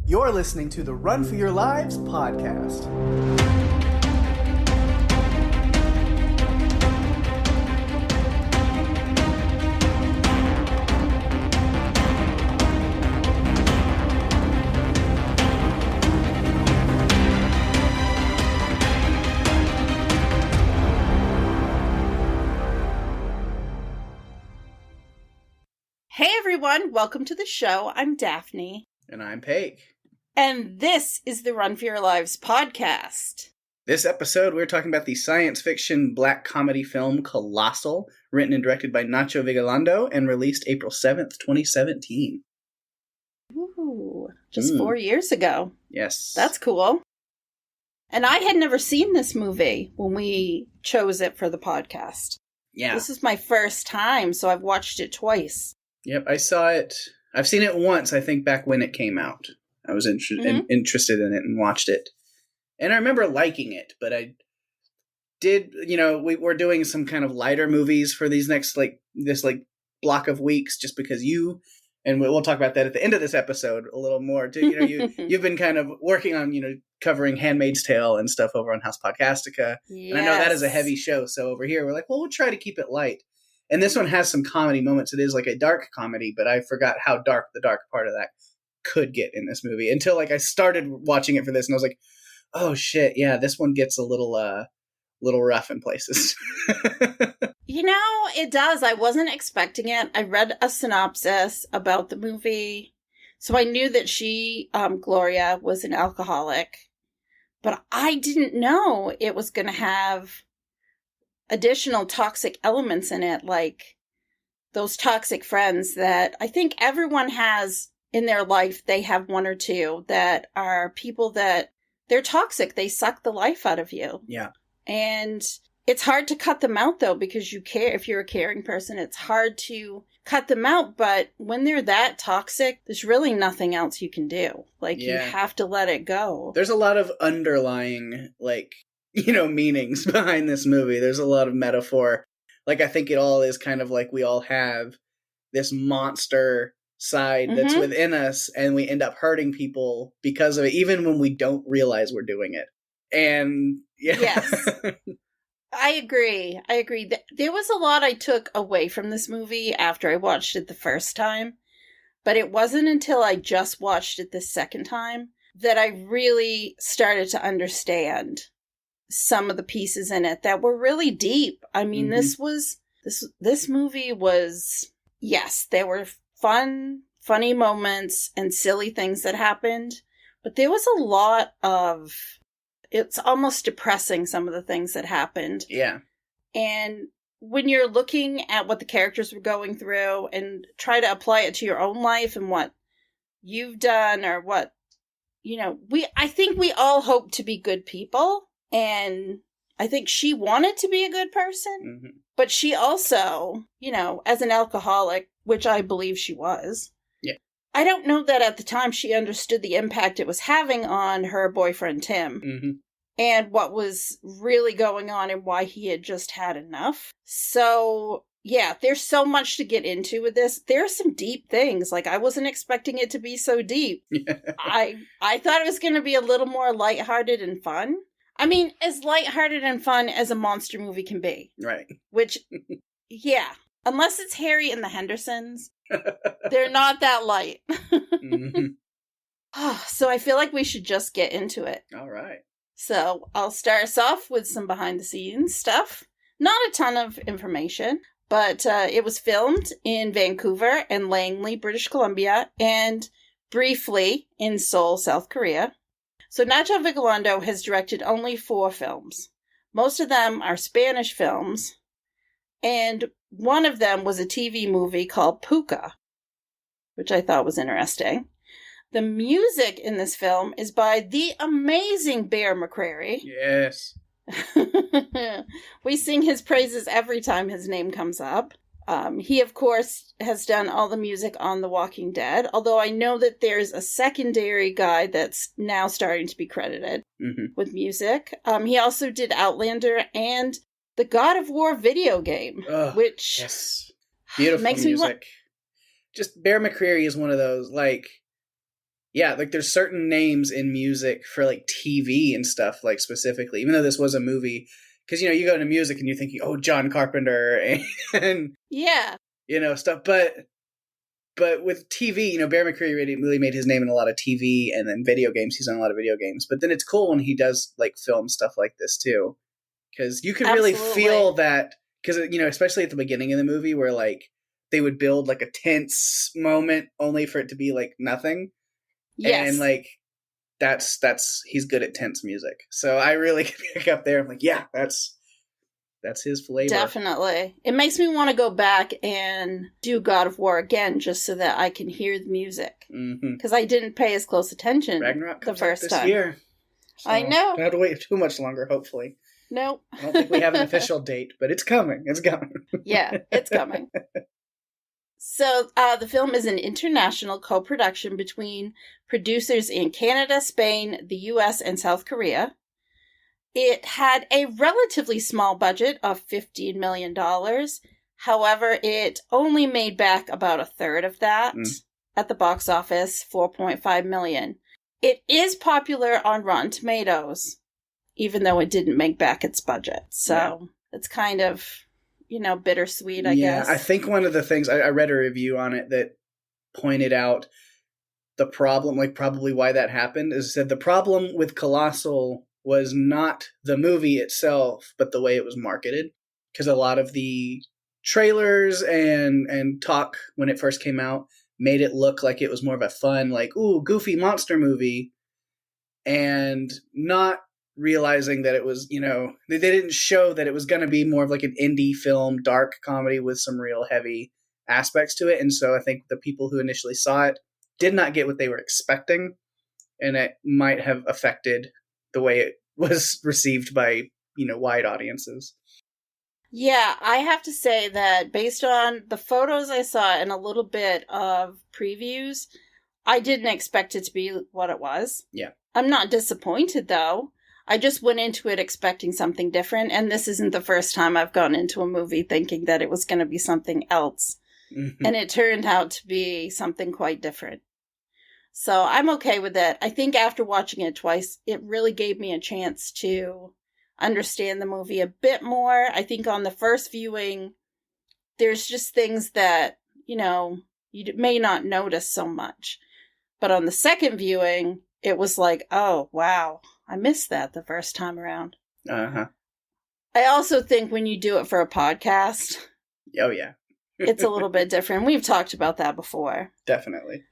You're listening to the Run for Your Lives podcast. Hey everyone, welcome to the show. I'm Daphne. And I'm Pake. And this is the Run for Your Lives podcast. This episode, we're talking about the science fiction black comedy film Colossal, written and directed by Nacho Vigalondo and released April 7th, 2017. Ooh, just 4 years ago. Yes. That's cool. And I had never seen this movie when we chose it for the podcast. Yeah. This is my first time, so I've watched it twice. Yep, I saw it. I've seen it once, I think, back when it came out. I was interested in it and watched it. And I remember liking it, but I did, we're doing some kind of lighter movies for these next, this block of weeks, just because and we'll talk about that at the end of this episode a little more, too. You've been kind of working on, covering Handmaid's Tale and stuff over on House Podcastica. Yes. And I know that is a heavy show, so over here, we're like, well, we'll try to keep it light. And this one has some comedy moments. It is like a dark comedy, but I forgot how dark the dark part of that could get in this movie until I started watching it for this, and I was like, oh shit, yeah, this one gets a little rough in places. It does. I wasn't expecting it. I read a synopsis about the movie, so I knew that she, Gloria, was an alcoholic, but I didn't know it was going to have additional toxic elements in it, like those toxic friends that I think everyone has in their life. They have one or two that are people that they're toxic. They suck the life out of you. Yeah. And it's hard to cut them out, though, because you care. If you're a caring person, it's hard to cut them out. But when they're that toxic, there's really nothing else you can do. You have to let it go. There's a lot of underlying, meanings behind this movie. There's a lot of metaphor. I think it all is kind of like we all have this monster side that's within us, and we end up hurting people because of it, even when we don't realize we're doing it. And yeah. Yes. I agree. There was a lot I took away from this movie after I watched it the first time, but it wasn't until I just watched it the second time that I really started to understand some of the pieces in it that were really deep. I mean, this movie was, yes, there were funny moments and silly things that happened, but there was a lot of, it's almost depressing, some of the things that happened. Yeah. And when you're looking at what the characters were going through and try to apply it to your own life and what you've done or what, I think we all hope to be good people. And I think she wanted to be a good person, but she also, as an alcoholic, which I believe she was. Yeah. I don't know that at the time she understood the impact it was having on her boyfriend, Tim, and what was really going on and why he had just had enough. So, yeah, there's so much to get into with this. There are some deep things. I wasn't expecting it to be so deep. Yeah. I thought it was going to be a little more lighthearted and fun. I mean, as lighthearted and fun as a monster movie can be. Right. Which, yeah. Unless it's Harry and the Hendersons, they're not that light. So I feel like we should just get into it. All right. So I'll start us off with some behind-the-scenes stuff. Not a ton of information, but it was filmed in Vancouver and Langley, British Columbia, and briefly in Seoul, South Korea. So Nacho Vigalondo has directed only 4 films. Most of them are Spanish films, and one of them was a TV movie called Puka, which I thought was interesting. The music in this film is by the amazing Bear McCreary. Yes. We sing his praises every time his name comes up. He, of course, has done all the music on The Walking Dead, although I know that there's a secondary guy that's now starting to be credited with music. He also did Outlander and the God of War video game, which beautiful makes music. Just Bear McCreary is one of those, Yeah, like there's certain names in music for like TV and stuff, like specifically, even though this was a movie, because you go into music and you're thinking, oh, John Carpenter and Yeah. Stuff, but with TV, Bear McCreary really made his name in a lot of TV, and then video games. He's on a lot of video games, but then it's cool when he does like film stuff like this too, because you can really feel that, because especially at the beginning of the movie where like they would build like a tense moment only for it to be like nothing. Yes. And like he's good at tense music. So I really can pick up there. I'm like, yeah, that's his flavor. Definitely. It makes me want to go back and do God of War again just so that I can hear the music. Because I didn't pay as close attention Ragnarok the first this time. Year. So I know. Don't have to wait too much longer, hopefully. Nope. I don't think we have an official date, but it's coming. It's coming. Yeah, it's coming. So the film is an international co-production between producers in Canada, Spain, the US, and South Korea. It had a relatively small budget of $15 million. However, it only made back about a third of that at the box office, $4.5 million. It is popular on Rotten Tomatoes, even though it didn't make back its budget. So it's kind of, bittersweet, I guess. Yeah, I think one of the things, I read a review on it that pointed out the problem, like probably why that happened, is said the problem with Colossal was not the movie itself, but the way it was marketed. Because a lot of the trailers and talk when it first came out made it look like it was more of a fun, like, ooh, goofy monster movie. And not realizing that it was, they didn't show that it was going to be more of like an indie film, dark comedy with some real heavy aspects to it. And so I think the people who initially saw it did not get what they were expecting. And it might have affected the way it was received by, wide audiences. Yeah, I have to say that based on the photos I saw and a little bit of previews, I didn't expect it to be what it was. Yeah. I'm not disappointed, though. I just went into it expecting something different, and this isn't the first time I've gone into a movie thinking that it was going to be something else. And it turned out to be something quite different. So I'm okay with it. I think after watching it twice, it really gave me a chance to understand the movie a bit more. I think on the first viewing, there's just things that, you may not notice so much. But on the second viewing, it was like, oh, wow, I missed that the first time around. Uh-huh. I also think when you do it for a podcast... Oh, yeah. It's a little bit different. We've talked about that before. Definitely.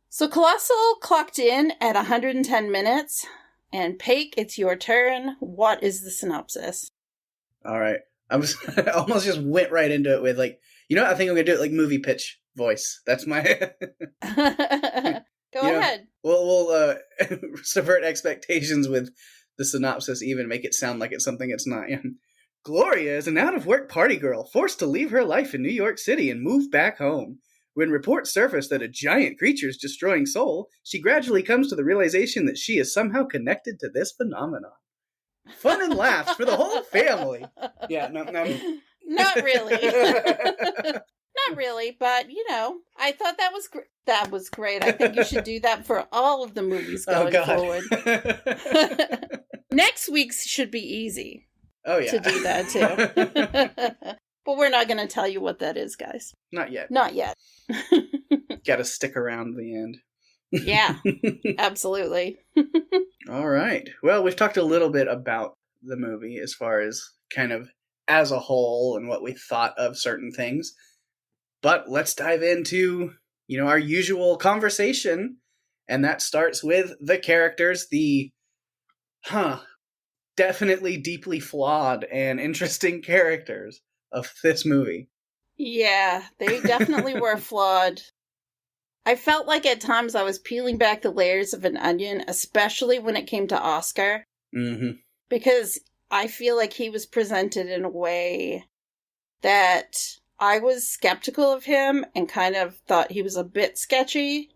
So Colossal clocked in at 110 minutes. And Pake, it's your turn. What is the synopsis? All right. I almost just went right into it with like, I think I'm going to do it like movie pitch voice. That's my... Go ahead. We'll subvert expectations with the synopsis, even make it sound like it's something it's not. Gloria is an out-of-work party girl forced to leave her life in New York City and move back home. When reports surface that a giant creature is destroying Seoul, she gradually comes to the realization that she is somehow connected to this phenomenon. Fun and laughs for the whole family. Yeah, no. Not really. Not really, but, I thought that was great. I think you should do that for all of the movies going forward. Next week's should be easy. Oh, yeah. To do that, too. But we're not going to tell you what that is, guys. Not yet. Not yet. Gotta stick around the end. Yeah, absolutely. All right. Well, we've talked a little bit about the movie as far as kind of as a whole and what we thought of certain things. But let's dive into, our usual conversation. And that starts with the characters, definitely deeply flawed and interesting characters of this movie. Yeah, they definitely were flawed. I felt like at times I was peeling back the layers of an onion, especially when it came to Oscar. Mm-hmm. Because I feel like he was presented in a way that I was skeptical of him and kind of thought he was a bit sketchy.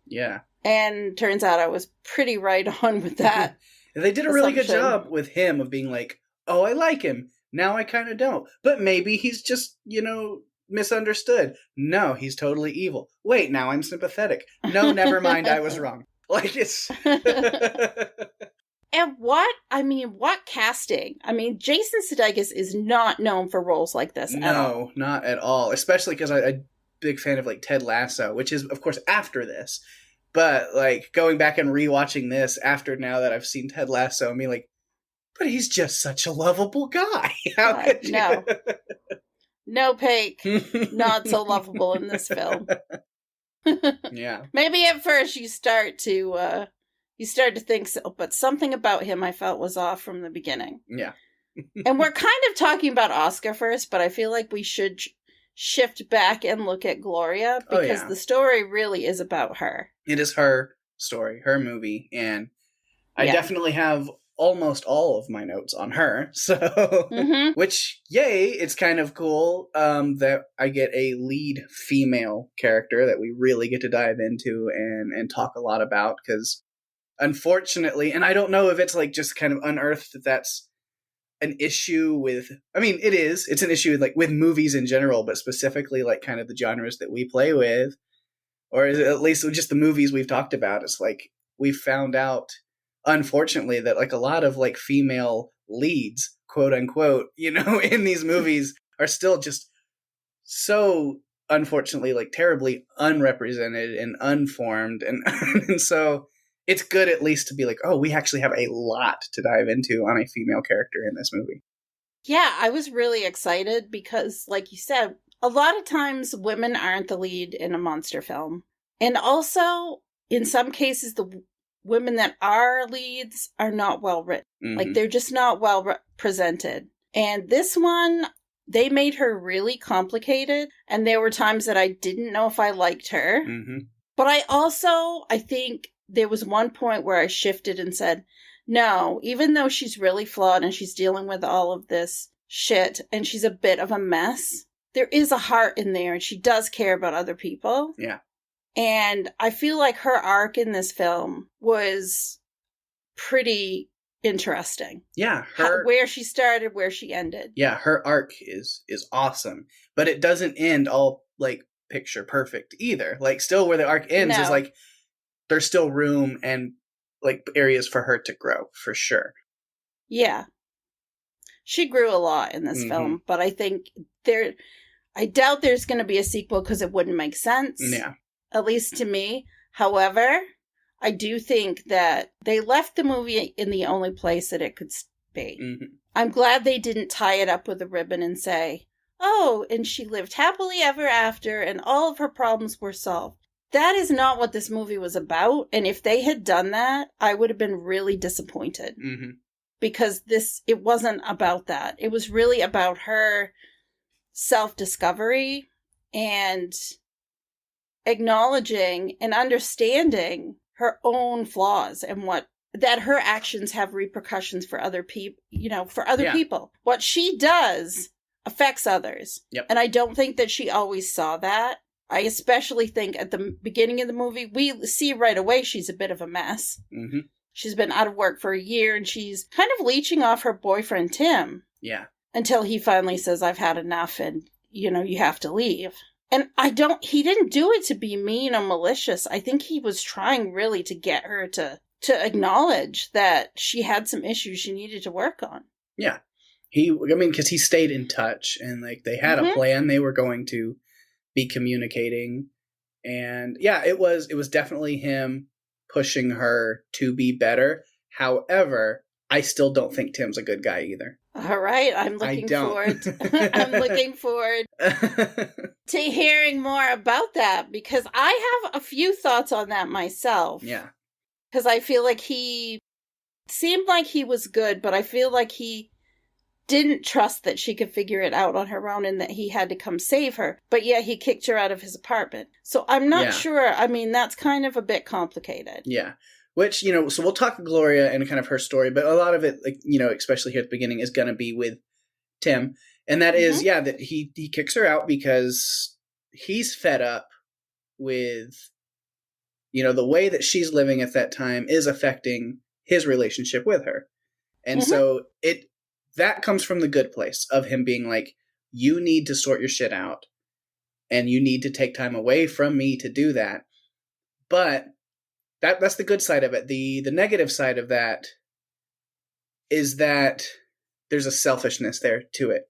Yeah. And turns out I was pretty right on with that. They did a really good job with him of being like, oh, I like him. Now I kind of don't. But maybe he's just, misunderstood. No, he's totally evil. Wait, now I'm sympathetic. No, never mind, I was wrong. Like, it's... And what casting? I mean, Jason Sudeikis is not known for roles like this at all. No, not at all. Especially because I'm a big fan of, like, Ted Lasso, which is, of course, after this. But, like, going back and rewatching this after now that I've seen Ted Lasso, and being like, but he's just such a lovable guy. How could you? No. No, Pake. Not so lovable in this film. Yeah. Maybe at first you start to think so, but something about him I felt was off from the beginning. Yeah. And we're kind of talking about Oscar first, but I feel like we should shift back and look at Gloria, because the story really is about her. It is her story, her movie, and I definitely have almost all of my notes on her, so which, yay, it's kind of cool that I get a lead female character that we really get to dive into and talk a lot about, because unfortunately, and I don't know if it's like just kind of unearthed that that's an issue with, I mean, it's an issue like with movies in general, but specifically like kind of the genres that we play with, or is it at least just the movies we've talked about. It's like we've found out, unfortunately, that like a lot of like female leads, quote unquote, in these movies are still just so, unfortunately, like terribly unrepresented and unformed, and so it's good at least to be like, oh, we actually have a lot to dive into on a female character in this movie. Yeah, I was really excited because, like you said, a lot of times women aren't the lead in a monster film. And also, in some cases, the women that are leads are not well written. Like, they're just not well represented. And this one, they made her really complicated. And there were times that I didn't know if I liked her. But I think there was one point where I shifted and said, no, even though she's really flawed and she's dealing with all of this shit and she's a bit of a mess, there is a heart in there and she does care about other people. Yeah. And I feel like her arc in this film was pretty interesting. Yeah. Where she started, where she ended. Yeah, her arc is awesome. But it doesn't end all, like, picture perfect either. Like, still where the arc ends is, like, there's still room and, like, areas for her to grow, for sure. Yeah. She grew a lot in this film, but I think I doubt there's going to be a sequel because it wouldn't make sense. Yeah. At least to me. However, I do think that they left the movie in the only place that it could be. I'm glad they didn't tie it up with a ribbon and say, oh, and she lived happily ever after and all of her problems were solved. That is not what this movie was about. And if they had done that, I would have been really disappointed. Because it wasn't about that. It was really about her self-discovery and acknowledging and understanding her own flaws and that her actions have repercussions for other people, people. What she does affects others. Yep. And I don't think that she always saw that. I especially think at the beginning of the movie, we see right away she's a bit of a mess. She's been out of work for a year and she's kind of leeching off her boyfriend, Tim. Yeah. Until he finally says, I've had enough and, you have to leave. And he didn't do it to be mean or malicious. I think he was trying really to get her to acknowledge that she had some issues she needed to work on. Yeah. Because he stayed in touch and like they had a plan. They were going to be communicating. And yeah, it was definitely him pushing her to be better. However, I still don't think Tim's a good guy either. All right, I'm looking forward to hearing more about that because I have a few thoughts on that myself. Yeah. Because I feel like he seemed like he was good, but I feel like he didn't trust that she could figure it out on her own and that he had to come save her. But yeah, he kicked her out of his apartment. So I'm not sure. I mean, that's kind of a bit complicated. Yeah. Which, so we'll talk Gloria and kind of her story, but a lot of it, like, especially here at the beginning, is going to be with Tim. And that is, that he kicks her out because he's fed up with, the way that she's living at that time is affecting his relationship with her. And so that comes from the good place of him being like, you need to sort your shit out. and you need to take time away from me to do that. But that's the good side of it. The negative side of that is that there's a selfishness there to it.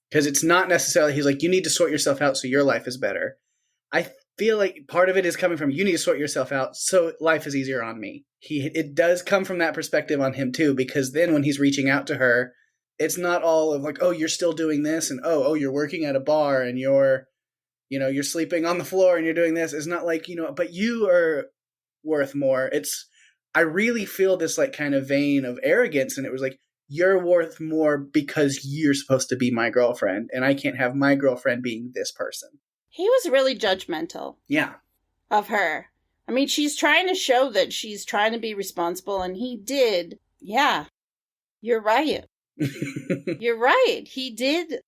Because it's not necessarily, he's like, you need to sort yourself out so your life is better. I feel like part of it is coming from, you need to sort yourself out so life is easier on me. It does come from that perspective on him too, because then when he's reaching out to her, it's not all of like, oh, you're still doing this, and oh, you're working at a bar, and you're sleeping on the floor, and you're doing this. It's not like, but you are worth more. I really feel this like kind of vein of arrogance, and it was like, you're worth more because you're supposed to be my girlfriend, and I can't have my girlfriend being this person. He was really judgmental. Yeah. Of her. I mean, she's trying to show that she's trying to be responsible, and he did. Yeah. You're right. You're right. He did.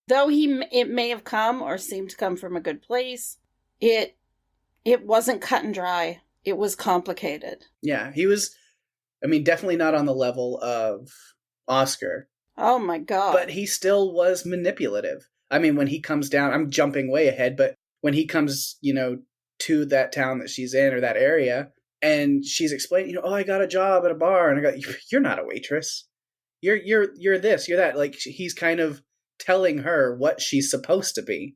Though it may have come or seemed to come from a good place, it wasn't cut and dry. It was complicated. Yeah, he was, definitely not on the level of Oscar. Oh my God. But he still was manipulative. When he comes down, I'm jumping way ahead, but when he comes, to that town that she's in or that area, and she's explaining, oh, I got a job at a bar, and I go, you're not a waitress. You're this, you're that. Like, he's kind of telling her what she's supposed to be.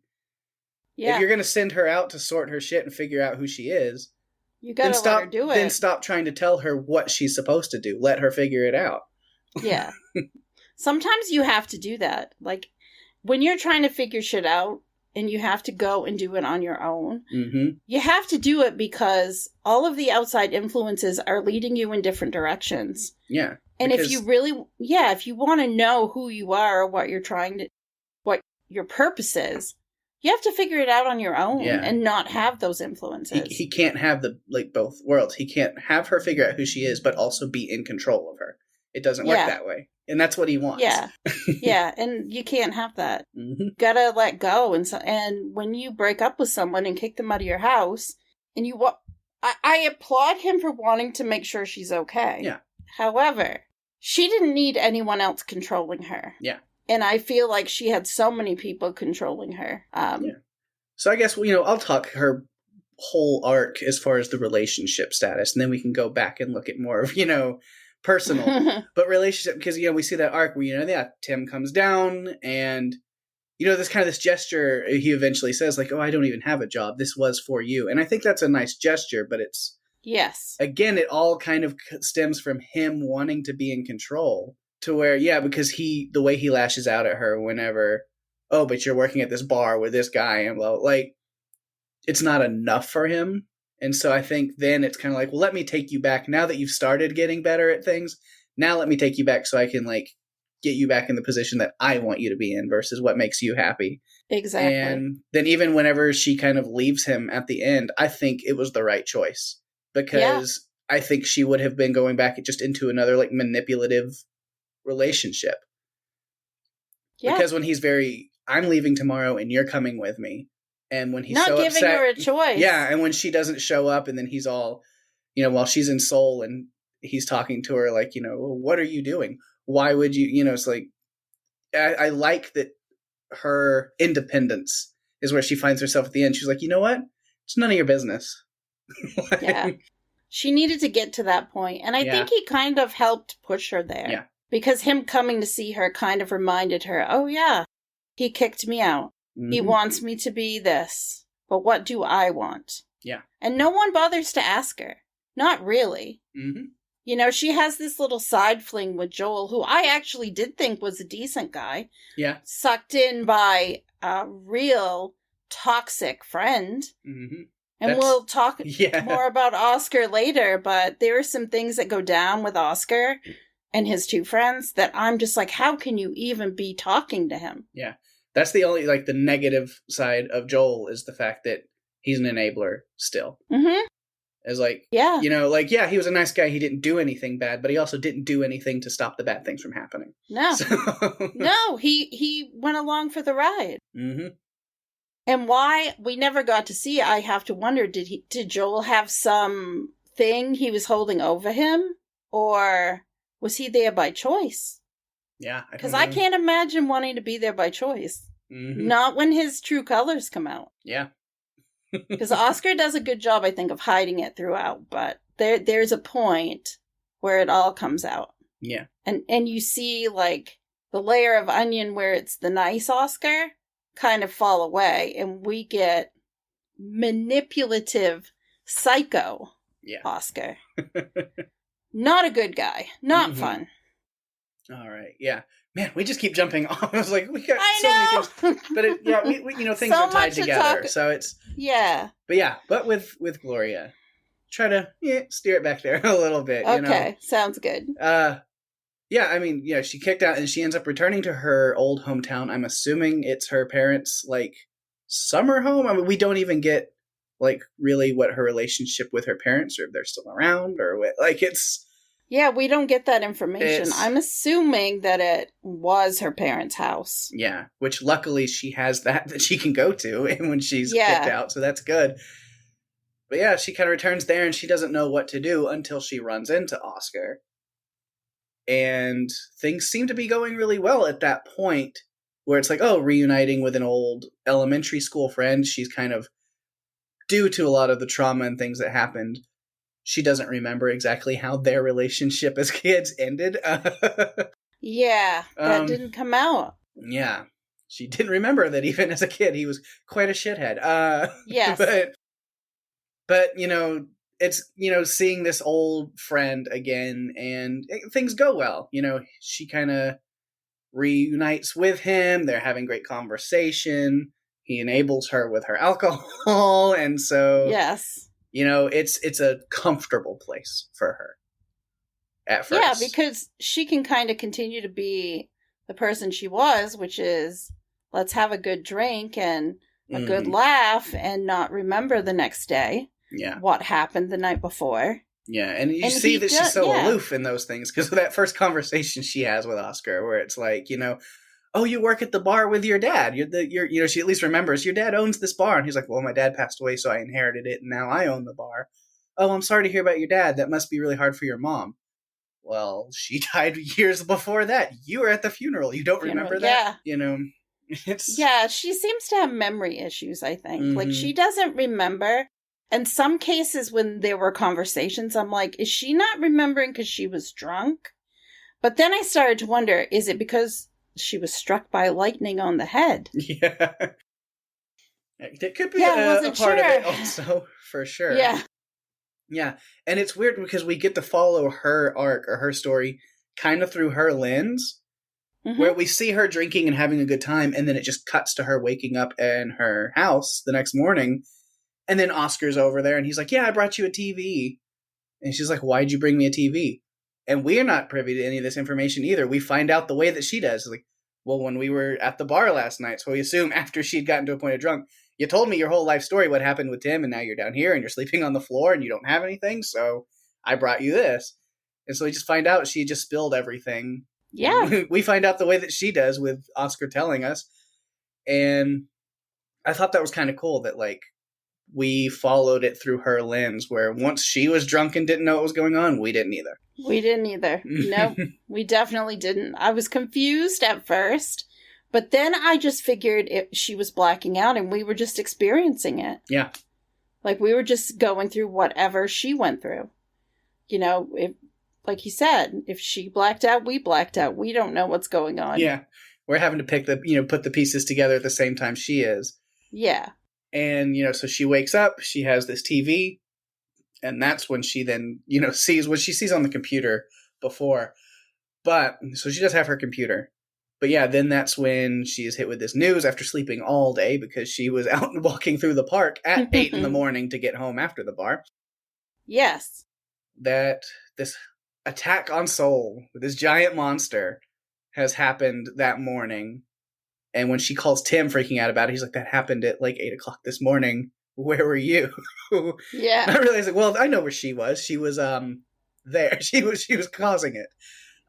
Yeah. If you're going to send her out to sort her shit and figure out who she is, you got to let her do it. Then stop trying to tell her what she's supposed to do. Let her figure it out. Yeah. Sometimes you have to do that. Like, when you're trying to figure shit out and you have to go and do it on your own, you have to do it because all of the outside influences are leading you in different directions. Yeah. And if you want to know who you are or what your purpose is, you have to figure it out on your own and not have those influences. He can't have both worlds. He can't have her figure out who she is, but also be in control of her. It doesn't work that way. And that's what he wants. Yeah. Yeah. And you can't have that. Gotta let go. And when you break up with someone and kick them out of your house, and I applaud him for wanting to make sure she's okay. Yeah. However, she didn't need anyone else controlling her. Yeah. And I feel like she had so many people controlling her. So I guess, I'll talk her whole arc as far as the relationship status, and then we can go back and look at more of, personal. But relationship, because, we see that arc where, Tim comes down and, there's kind of this gesture he eventually says, like, oh, I don't even have a job. This was for you. And I think that's a nice gesture, but it's... Yes. Again, it all kind of stems from him wanting to be in control. To where, because the way he lashes out at her whenever, oh, but you're working at this bar with this guy, and it's not enough for him. And so I think then it's kind of like, well, let me take you back. Now that you've started getting better at things, now let me take you back so I can, get you back in the position that I want you to be in versus what makes you happy. Exactly. And then even whenever she kind of leaves him at the end, I think it was the right choice. Because I think she would have been going back just into another, manipulative relationship. Yeah. Because when he's I'm leaving tomorrow and you're coming with me. And when he's not so giving upset, her a choice. Yeah, and when she doesn't show up and then he's all, while she's in Seoul and he's talking to her well, what are you doing? Why would you, it's like, I like that her independence is where she finds herself at the end. She's like, you know what? It's none of your business. Yeah. She needed to get to that point. And I think he kind of helped push her there. Yeah. Because him coming to see her kind of reminded her, oh yeah, he kicked me out. He wants me to be this. But what do I want? Yeah. And no one bothers to ask her. Not really. She has this little side fling with Joel, who I actually did think was a decent guy. Yeah. Sucked in by a real toxic friend. And we'll talk more about Oscar later, but there are some things that go down with Oscar and his two friends that I'm just like, how can you even be talking to him? Yeah. That's the only, the negative side of Joel is the fact that he's an enabler still. As he was a nice guy. He didn't do anything bad, but he also didn't do anything to stop the bad things from happening. No. No, he went along for the ride. And why we never got to see, I have to wonder, did Joel have some thing he was holding over him? Or was he there by choice? Yeah. Because I can't imagine wanting to be there by choice. Mm-hmm. Not when his true colors come out. Yeah. Because Oscar does a good job, I think, of hiding it throughout, but there's a point where it all comes out. Yeah. And you see, like, the layer of onion where it's the nice Oscar kind of fall away, and we get manipulative psycho Oscar. Not a good guy. Not fun. All right. Yeah. Man, we just keep jumping off. I was like, we got many things. But we things are tied together. So it's... Yeah. But with Gloria, try to steer it back there a little bit. Okay. Sounds good. She kicked out and she ends up returning to her old hometown. I'm assuming it's her parents' like summer home. I mean, we don't even get like really what her relationship with her parents, or if they're still around, or what. Like it's... Yeah, we don't get that information. I'm assuming that it was her parents' house. Yeah, which luckily she has that she can go to when she's kicked out, so that's good. But yeah, she kind of returns there and she doesn't know what to do until she runs into Oscar. And things seem to be going really well at that point, where it's like, reuniting with an old elementary school friend. She's kind of, due to a lot of the trauma and things that happened, she doesn't remember exactly how their relationship as kids ended. Yeah, that didn't come out. Yeah. She didn't remember that even as a kid, he was quite a shithead. Yes. But, it's, seeing this old friend again, and things go well. She kind of reunites with him. They're having great conversation. He enables her with her alcohol. And so... Yes. It's a comfortable place for her at first. Yeah, because she can kind of continue to be the person she was, which is, let's have a good drink and a good laugh and not remember the next day what happened the night before. Yeah, and you see that she's so aloof in those things, because of that first conversation she has with Oscar, where it's like, oh, you work at the bar with your dad. She at least remembers your dad owns this bar. And he's like, well, my dad passed away, so I inherited it, and now I own the bar. Oh, I'm sorry to hear about your dad. That must be really hard for your mom. Well, she died years before that. You were at the funeral. You don't remember that? Yeah. Yeah, she seems to have memory issues, I think. Mm-hmm. Like, she doesn't remember. In some cases, when there were conversations, I'm like, is she not remembering because she was drunk? But then I started to wonder, is it because she was struck by lightning on the head? Yeah. That could be a part of it also, for sure. Yeah. Yeah. And it's weird because we get to follow her arc, or her story, kind of through her lens, where we see her drinking and having a good time, and then it just cuts to her waking up in her house the next morning, and then Oscar's over there, and he's like, yeah, I brought you a TV. And she's like, why'd you bring me a TV? And we're not privy to any of this information either. We find out the way that she does. It's like, well, when we were at the bar last night, so we assume after she'd gotten to a point of drunk, you told me your whole life story, what happened with Tim, and now you're down here and you're sleeping on the floor and you don't have anything, so I brought you this. And so we just find out she just spilled everything. Yeah. We find out the way that she does with Oscar telling us. And I thought that was kind of cool that, like, we followed it through her lens, where once she was drunk and didn't know what was going on, we didn't either. We didn't either. Nope, we definitely didn't. I was confused at first, but then I just figured she was blacking out and we were just experiencing it. Yeah. Like, we were just going through whatever she went through. Like he said, if she blacked out, we blacked out. We don't know what's going on. Yeah. We're having to put the pieces together at the same time she is. Yeah. And, so she wakes up, she has this TV, and that's when she then, sees what she sees on the computer before. But, so she does have her computer. But yeah, then that's when she is hit with this news after sleeping all day, because she was out and walking through the park at 8 in the morning to get home after the bar. Yes. That this attack on Seoul with this giant monster has happened that morning. And when she calls Tim freaking out about it, he's like, that happened at like 8 o'clock this morning. Where were you? Yeah. And I realized, like, well, I know where she was. She was there. She was causing it.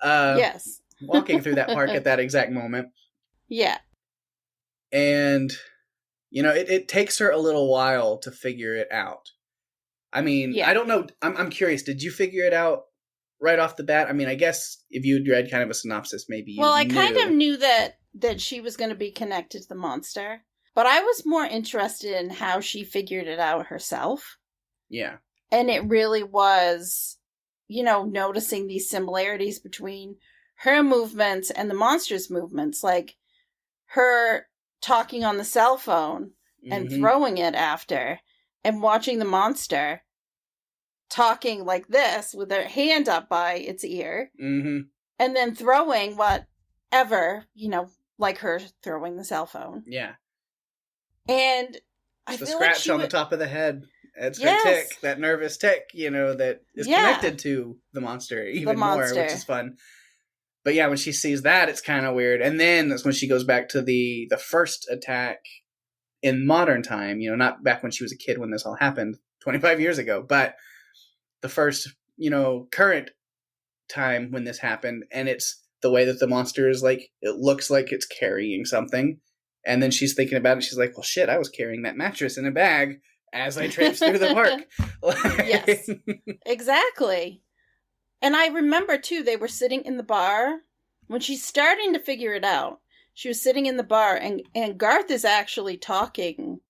Yes. Walking through that park at that exact moment. Yeah. And, it takes her a little while to figure it out. I mean, I don't know. I'm curious. Did you figure it out right off the bat? I mean, I guess if you'd read kind of a synopsis, maybe you Well, I kind of knew that that she was going to be connected to the monster, but I was more interested in how she figured it out herself. Yeah. And it really was, noticing these similarities between her movements and the monster's movements, like her talking on the cell phone and throwing it after, and watching the monster talking like this with her hand up by its ear, and then throwing whatever, like her throwing the cell phone. Yeah. And I feel like scratch on the top of the head. It's her tick, that nervous tick, that is connected to the monster even more, which is fun. But yeah, when she sees that, it's kind of weird. And then that's when she goes back to the first attack in modern time, not back when she was a kid when this all happened 25 years ago, but the first, current time when this happened. And it's the way that the monster is like, it looks like it's carrying something. And then she's thinking about it. She's like, well, shit, I was carrying that mattress in a bag as I traipsed through the park. Yes, exactly. And I remember, too, they were sitting in the bar. When she's starting to figure it out, she was sitting in the bar, and Garth is actually talking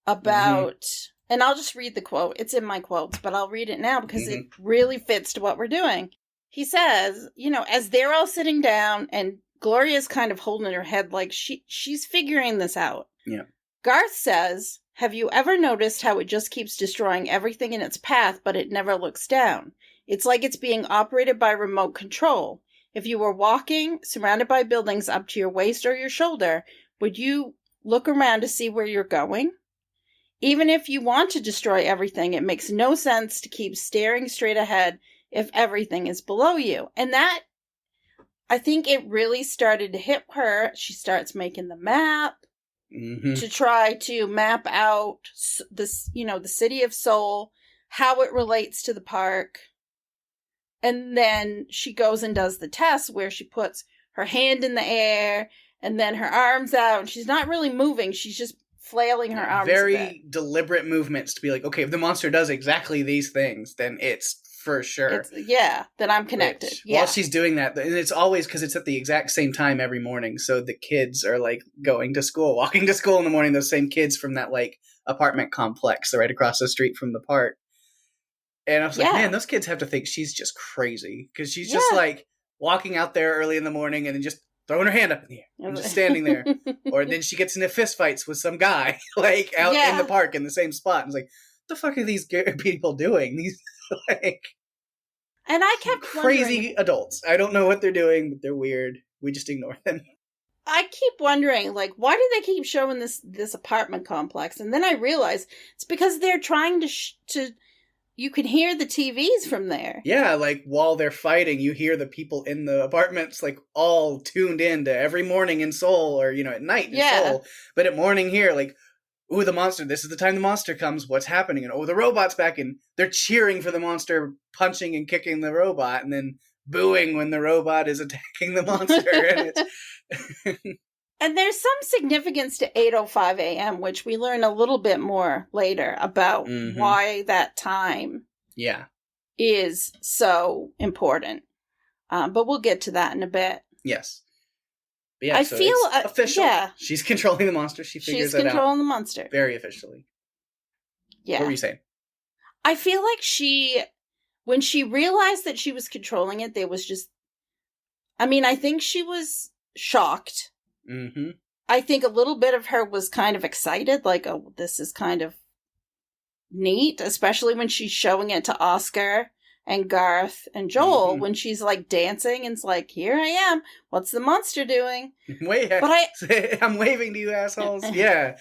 about, and I'll just read the quote. It's in my quotes, but I'll read it now because it really fits to what we're doing. He says, as they're all sitting down, and Gloria's kind of holding her head like she's figuring this out. Yeah. Garth says, have you ever noticed how it just keeps destroying everything in its path, but it never looks down? It's like it's being operated by remote control. If you were walking, surrounded by buildings up to your waist or your shoulder, would you look around to see where you're going? Even if you want to destroy everything, it makes no sense to keep staring straight ahead if everything is below you. And that, I think it really started to hit her. She starts making the map to try to map out this, the city of Seoul, how it relates to the park. And then she goes and does the test where she puts her hand in the air and then her arms out. And she's not really moving. She's just flailing her arms. Very deliberate movements to be like, okay, if the monster does exactly these things, then it's for sure. Then I'm connected. While she's doing that, and it's always because it's at the exact same time every morning. So the kids are like going to school, walking to school in the morning. Those same kids from that like apartment complex right across the street from the park. And I was like, man, those kids have to think she's just crazy. Because she's just like walking out there early in the morning and then just throwing her hand up in the air and just standing there. Or then she gets into fist fights with some guy like out in the park in the same spot. And it's like, what the fuck are these people doing? These like... And I kept crazy adults. I don't know what they're doing, but they're weird. We just ignore them. I keep wondering, like, why do they keep showing this apartment complex? And then I realized it's because they're trying to you can hear the TVs from there. Yeah, like while they're fighting, you hear the people in the apartments like all tuned in to every morning in Seoul or, at night in Seoul. But at morning here, like, ooh, the monster, this is the time the monster comes, what's happening? And oh, the robot's back, and they're cheering for the monster punching and kicking the robot, and then booing when the robot is attacking the monster. And it's... And there's some significance to 8:05 a.m., which we learn a little bit more later about why that time is so important. But we'll get to that in a bit. Yes. But yeah, I so feel it's official. Yeah. She's controlling the monster. She figures it out. She's controlling the monster. Very officially. Yeah. What were you saying? I feel like when she realized that she was controlling it, there was just... I mean, I think she was shocked. Mm-hmm. I think a little bit of her was kind of excited, like, oh, this is kind of neat, especially when she's showing it to Oscar and Garth and Joel when she's like dancing and it's like, here I am. What's the monster doing? I'm waving to you assholes. Yeah.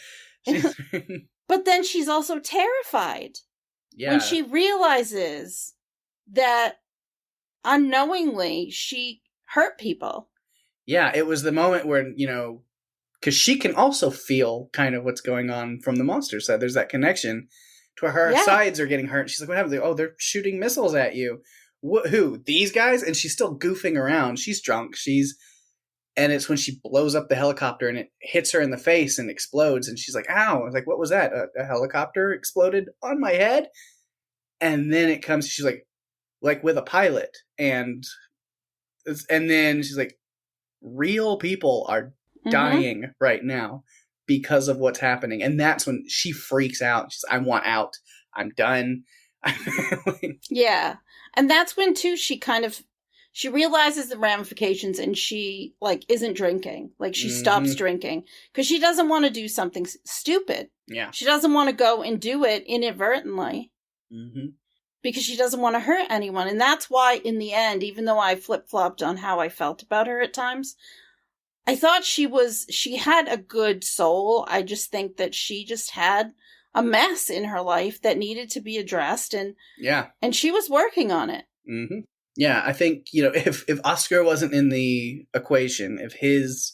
But then she's also terrified. Yeah. When she realizes that unknowingly she hurt people. Yeah, it was the moment where, because she can also feel kind of what's going on from the monster side. There's that connection to where her sides are getting hurt. She's like, what happened? Oh, they're shooting missiles at you. Who? These guys? And she's still goofing around. She's drunk. And it's when she blows up the helicopter and it hits her in the face and explodes. And she's like, ow. I was like, what was that? A helicopter exploded on my head? And then it comes, she's like with a pilot. And then she's like, real people are dying right now because of what's happening. And that's when she freaks out. She's, I want out. I'm done. Yeah. And that's when, too, she realizes the ramifications and she, like, isn't drinking. Like, she stops drinking because she doesn't want to do something stupid. Yeah. She doesn't want to go and do it inadvertently because she doesn't want to hurt anyone. And that's why, in the end, even though I flip-flopped on how I felt about her at times, I thought she had a good soul. I just think that she just had a mess in her life that needed to be addressed. And she was working on it. Mm-hmm. Yeah, I think, if Oscar wasn't in the equation, if his,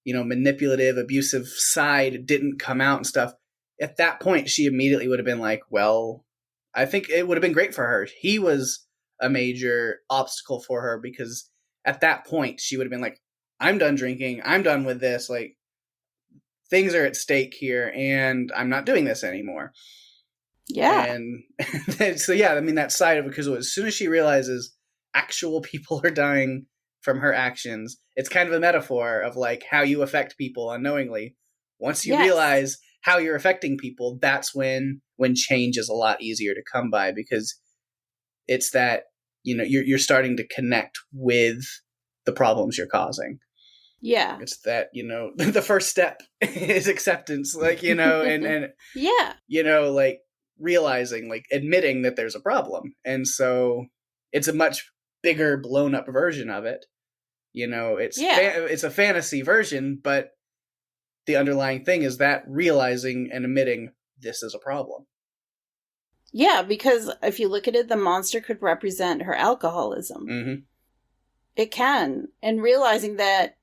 manipulative, abusive side didn't come out and stuff, at that point, she immediately would have been like, well, I think it would have been great for her. He was a major obstacle for her because at that point, she would have been like, I'm done drinking. I'm done with this. Like, things are at stake here and I'm not doing this anymore. Yeah. And so, yeah, I mean, that side of it, because as soon as she realizes actual people are dying from her actions, it's kind of a metaphor of like how you affect people unknowingly. Once you realize how you're affecting people, that's when change is a lot easier to come by, because it's that, you're starting to connect with the problems you're causing. Yeah. It's that, the first step is acceptance, like, and like realizing, like admitting that there's a problem. And so it's a much bigger blown up version of it. It's a fantasy version, but the underlying thing is that realizing and admitting this is a problem. Yeah, because if you look at it, the monster could represent her alcoholism. Mm-hmm. It can. And realizing that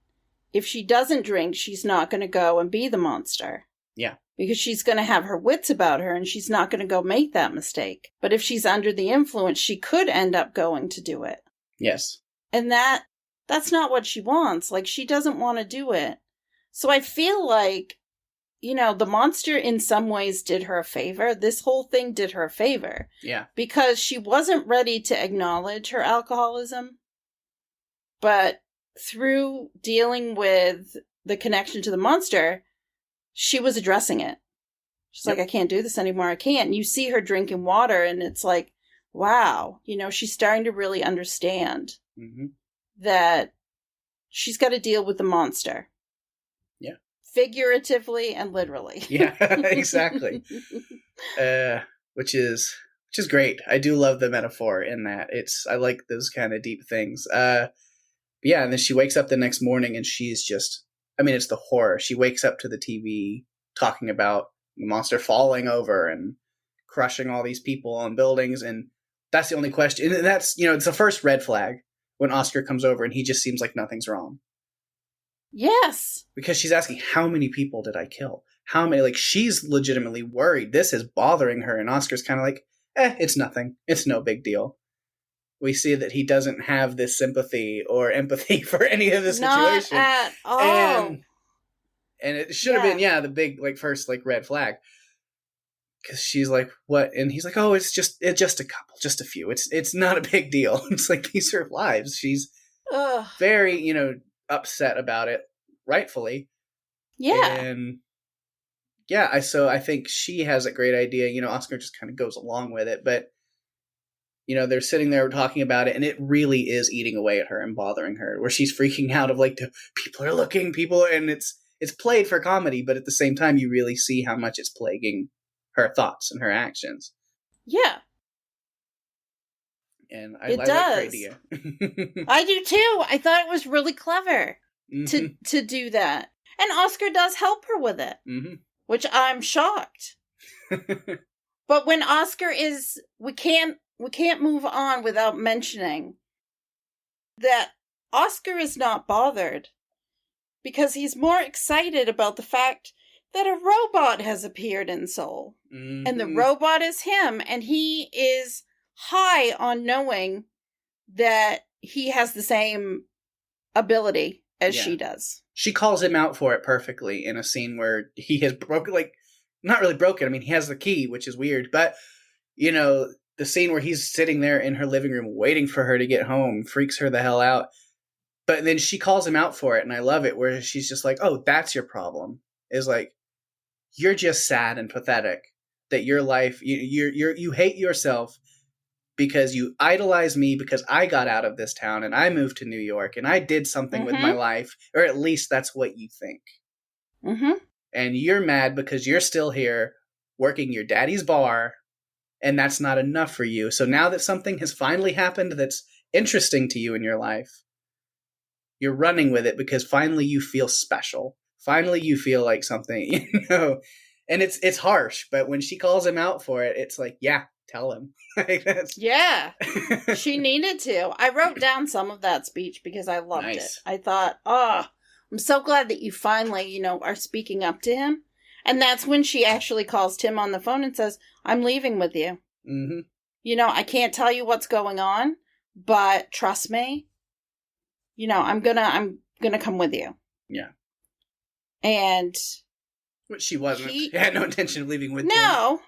if she doesn't drink, she's not going to go and be the monster. Yeah. Because she's going to have her wits about her and she's not going to go make that mistake. But if she's under the influence, she could end up going to do it. Yes. And that's not what she wants. Like, she doesn't want to do it. So I feel like, the monster in some ways did her a favor. This whole thing did her a favor. Yeah. Because she wasn't ready to acknowledge her alcoholism. But through dealing with the connection to the monster, she was addressing it. She's like, I can't do this anymore. I can't. And you see her drinking water and it's like, wow, she's starting to really understand that she's got to deal with the monster. Yeah. Figuratively and literally. Yeah, exactly. Which is great. I do love the metaphor in that. I like those kind of deep things. Yeah, and then she wakes up the next morning and she's just, it's the horror. She wakes up to the TV talking about the monster falling over and crushing all these people and buildings, and that's the only question. And that's, it's the first red flag when Oscar comes over and he just seems like nothing's wrong. Yes. Because she's asking, how many people did I kill? How many? Like, she's legitimately worried. This is bothering her, and Oscar's kind of like, it's nothing. It's no big deal. We see that he doesn't have this sympathy or empathy for any of the situation. Not at all. And it should have been, the big, like, first, like, red flag. Because she's like, what? And he's like, oh, it's just a couple, just a few. It's not a big deal. It's like, these are lives. She's very, upset about it, rightfully. Yeah. And so I think she has a great idea. Oscar just kind of goes along with it, but they're sitting there talking about it, and it really is eating away at her and bothering her, where she's freaking out of like, people are looking, and it's played for comedy, but at the same time, you really see how much it's plaguing her thoughts and her actions. Yeah. And I like her idea. I do too. I thought it was really clever to do that. And Oscar does help her with it, which I'm shocked. But when Oscar we can't move on without mentioning that Oscar is not bothered because he's more excited about the fact that a robot has appeared in Seoul. And the robot is him, and he is high on knowing that he has the same ability as she does. She calls him out for it perfectly in a scene where he has broken, like, not really broken. He has the key, which is weird, but, the scene where he's sitting there in her living room waiting for her to get home freaks her the hell out. But then she calls him out for it, and I love it, where she's just like, oh, that's your problem. Is like, you're just sad and pathetic that your life, you hate yourself because you idolize me because I got out of this town and I moved to New York and I did something with my life, or at least that's what you think. Mm-hmm. And you're mad because you're still here working your daddy's bar, and that's not enough for you. So now that something has finally happened that's interesting to you in your life, you're running with it because finally you feel special. Finally you feel like something, And it's harsh, but when she calls him out for it, it's like, yeah, tell him. Yeah, she needed to. I wrote down some of that speech because I loved it. I thought, I'm so glad that you finally, are speaking up to him. And that's when she actually calls Tim on the phone and says, I'm leaving with you. Mm-hmm. I can't tell you what's going on, but trust me, I'm gonna come with you. Yeah. And which she wasn't. She had no intention of leaving with him. No.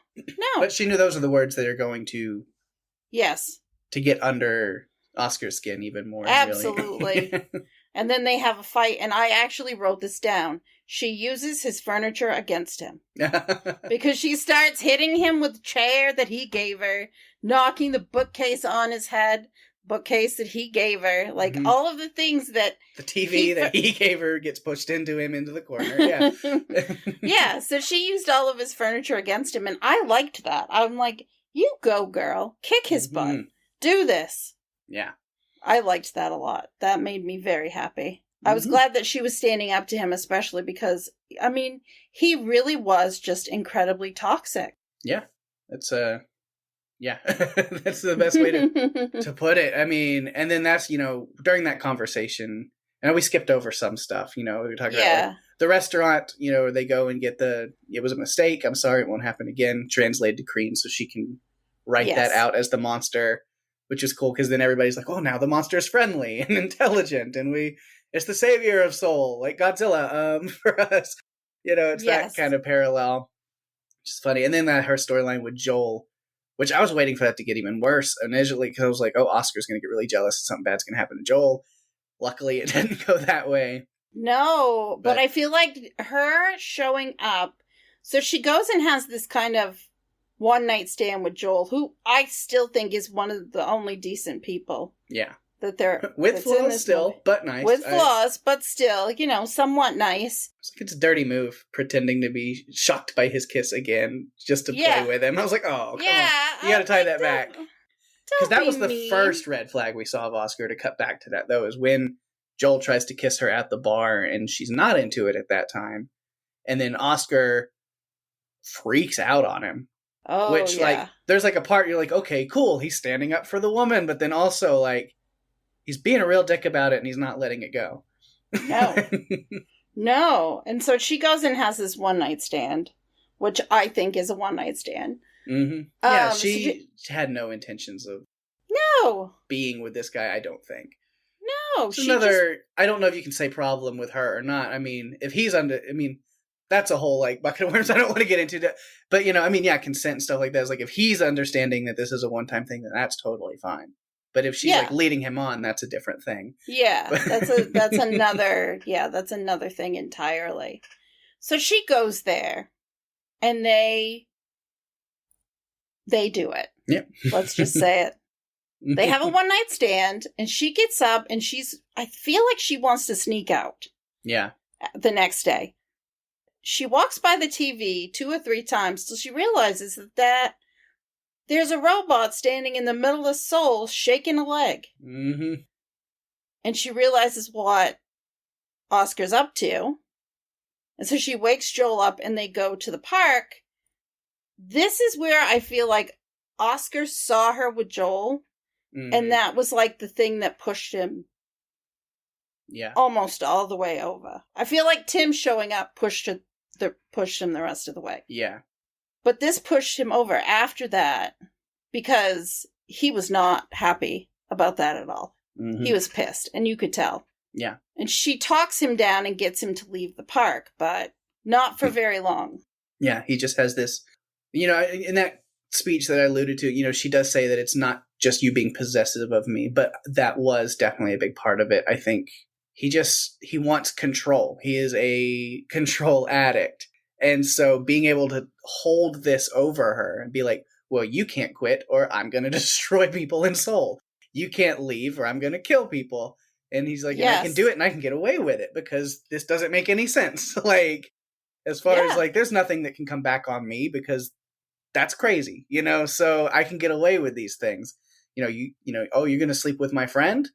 But she knew those are the words that are going to... Yes. To get under Oscar's skin even more. Absolutely. Really. And then they have a fight, and I actually wrote this down. She uses his furniture against him. Because she starts hitting him with the chair that he gave her, knocking the bookcase on his head, bookcase that he gave her, like all of the things that... The TV that he gave her gets pushed into him into the corner, yeah. Yeah, so she used all of his furniture against him, and I liked that. I'm like, you go, girl. Kick his butt. Do this. Yeah. I liked that a lot. That made me very happy. I was glad that she was standing up to him, especially because, he really was just incredibly toxic. Yeah. That's, yeah. That's the best way to put it. And then that's, during that conversation, and we skipped over some stuff, we were talking about like, the restaurant, they go and get it was a mistake. I'm sorry, it won't happen again. Translated to Korean so she can write that out as the monster, which is cool because then everybody's like, oh, now the monster's friendly and intelligent and it's the savior of Seoul, like Godzilla, for us. It's that kind of parallel, which is funny. And then her storyline with Joel, which I was waiting for that to get even worse initially because I was like, oh, Oscar's going to get really jealous and something bad's going to happen to Joel. Luckily, it didn't go that way. No, but I feel like her showing up, so she goes and has this kind of one-night stand with Joel, who I still think is one of the only decent people. Yeah. That they're... With flaws still, movie. But nice. With flaws, but still, somewhat nice. It's a dirty move, pretending to be shocked by his kiss again, just to play with him. I was like, oh, come on. You gotta tie that back. Because that was the first red flag we saw of Oscar, to cut back to that, though, is when Joel tries to kiss her at the bar, and she's not into it at that time. And then Oscar freaks out on him. Oh, which, there's, a part you're like, okay, cool, he's standing up for the woman, but then also, he's being a real dick about it, and he's not letting it go. No. No. And so she goes and has this one-night stand, which I think is a one-night stand. Mm-hmm. Yeah, she had no intentions of being with this guy, I don't think. No. I don't know if you can say problem with her or not. If he's that's a whole, bucket of worms I don't want to get into. But, consent and stuff like that is if he's understanding that this is a one-time thing, then that's totally fine. But if she's leading him on, that's a different thing. Yeah, that's another thing entirely. So she goes there, and they do it. Yep. Let's just say it. They have a one-night stand, and she gets up, and I feel like she wants to sneak out. Yeah. The next day. She walks by the TV 2 or 3 times till she realizes that there's a robot standing in the middle of Seoul shaking a leg. Mm-hmm. And she realizes what Oscar's up to. And so she wakes Joel up and they go to the park. This is where I feel like Oscar saw her with Joel. Mm-hmm. And that was the thing that pushed him almost all the way over. I feel like Tim showing up pushed him the rest of the way. Yeah. But this pushed him over after that because he was not happy about that at all. Mm-hmm. He was pissed, and you could tell. Yeah. And she talks him down and gets him to leave the park, but not for very long. Yeah, he just has this, in that speech that I alluded to, she does say that it's not just you being possessive of me, but that was definitely a big part of it, I think, he wants control. He is a control addict. And so being able to hold this over her and be like, well, you can't quit or I'm going to destroy people in Seoul. You can't leave or I'm going to kill people. And he's like, Yes. and I can do it and I can get away with it because this doesn't make any sense. Like, as far as like, there's nothing that can come back on me because that's crazy, you know? So I can get away with these things. You know, oh, you're going to sleep with my friend?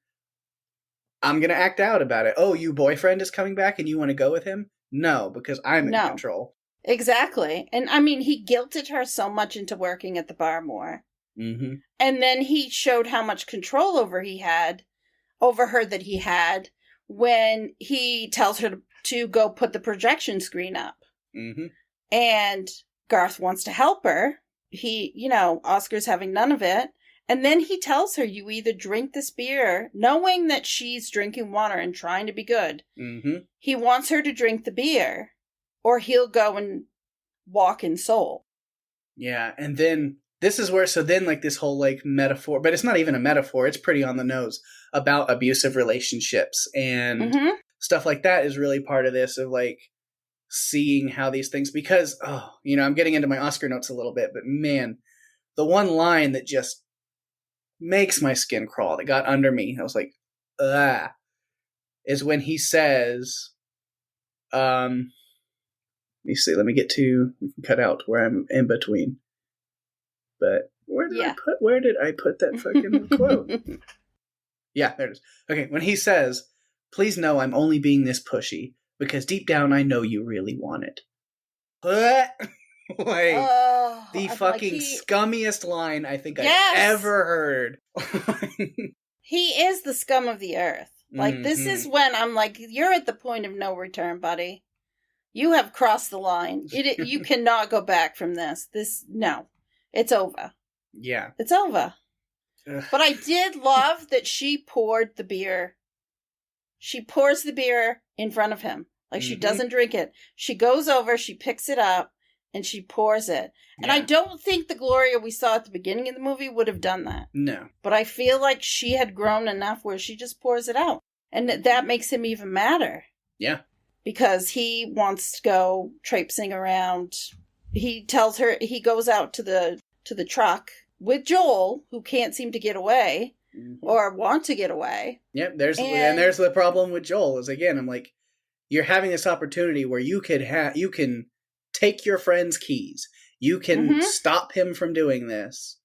I'm going to act out about it. Oh, your boyfriend is coming back and you want to go with him? No, because I'm in control. Exactly. And I mean, he guilted her so much into working at the bar more. Mm-hmm. And then he showed how much control over her that he had when he tells her to go put the projection screen up. Mm-hmm. And Garth wants to help her. Oscar's having none of it. And then he tells her, you either drink this beer, knowing that she's drinking water and trying to be good. Mm-hmm. He wants her to drink the beer, or he'll go and walk in Seoul. Yeah, and then this is where, so then like this whole like metaphor, but it's not even a metaphor, it's pretty on the nose, about abusive relationships and stuff like that is really part of this, of like seeing how these things, because, I'm getting into my Oscar notes a little bit, but man, the one line that just makes my skin crawl, that got under me, I was like, is when he says, let me see, we can cut out where I'm in between. But where did I put that fucking quote? Yeah, there it is. Okay, when he says, please know I'm only being this pushy, because deep down I know you really want it. The fucking scummiest line I think I've ever heard. He is the scum of the earth. Like, this is when I'm like, you're at the point of no return, buddy. You have crossed the line. You cannot go back from this. No. It's over. Yeah. It's over. Ugh. But I did love that she poured the beer. She pours the beer in front of him. Like, she doesn't drink it. She goes over, she picks it up, and she pours it. And I don't think the Gloria we saw at the beginning of the movie would have done that. No. But I feel like she had grown enough where she just pours it out. And that makes him even madder. Yeah. Because he wants to go traipsing around. He tells her, he goes out to the truck with Joel, who can't seem to get away or want to get away. Yep, there's the problem with Joel is, again, I'm like, you're having this opportunity where you can take your friend's keys. You can stop him from doing this.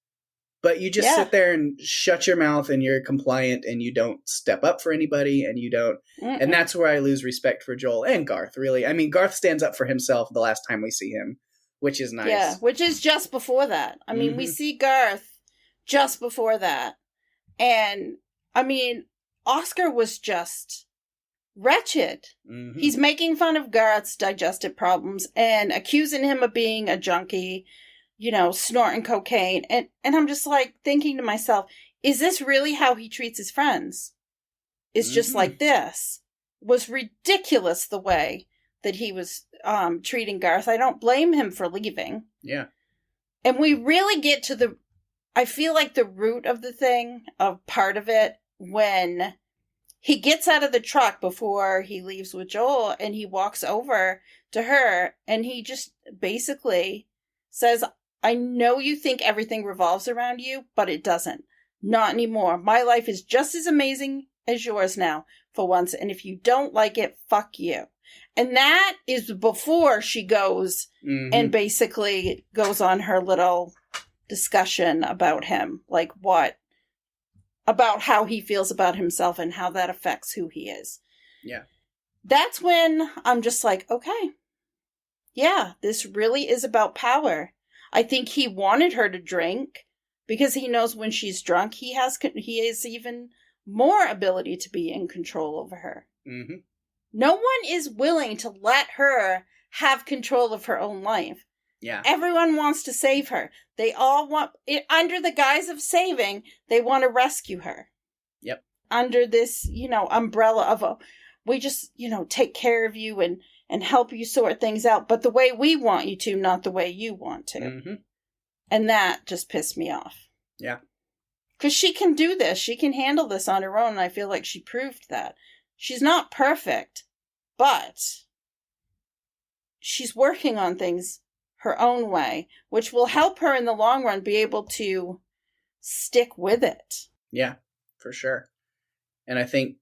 But you just sit there and shut your mouth and you're compliant and you don't step up for anybody and you don't. And that's where I lose respect for Joel and Garth, really. I mean, Garth stands up for himself the last time we see him, which is nice. Yeah, which is just before that. I mean, we see Garth just before that. And, I mean, Oscar was just wretched. He's making fun of Garth's digestive problems and accusing him of being a junkie, snorting cocaine. And I'm just like thinking to myself, is this really how he treats his friends? It's just like this. It was ridiculous the way that he was treating Garth. I don't blame him for leaving. Yeah. And we really get to I feel like the root of the thing, of part of it, when he gets out of the truck before he leaves with Joel and he walks over to her and he just basically says, I know you think everything revolves around you, but it doesn't. Not anymore. My life is just as amazing as yours now, for once. And if you don't like it, fuck you. And that is before she goes and basically goes on her little discussion about him. Like about how he feels about himself and how that affects who he is. Yeah. That's when I'm just like, okay. Yeah, this really is about power. I think he wanted her to drink because he knows when she's drunk, he has even more ability to be in control over her. No one is willing to let her have control of her own life. Yeah. Everyone wants to save her. They all want, under the guise of saving, they want to rescue her. Yep. Under this, umbrella of we just, take care of you and help you sort things out, but the way we want you to, not the way you want to. And that just pissed me off. Yeah. Because she can do this. She can handle this on her own, and I feel like she proved that. she's not perfect, but she's working on things her own way, which will help her in the long run be able to stick with it. Yeah, for sure. And I think,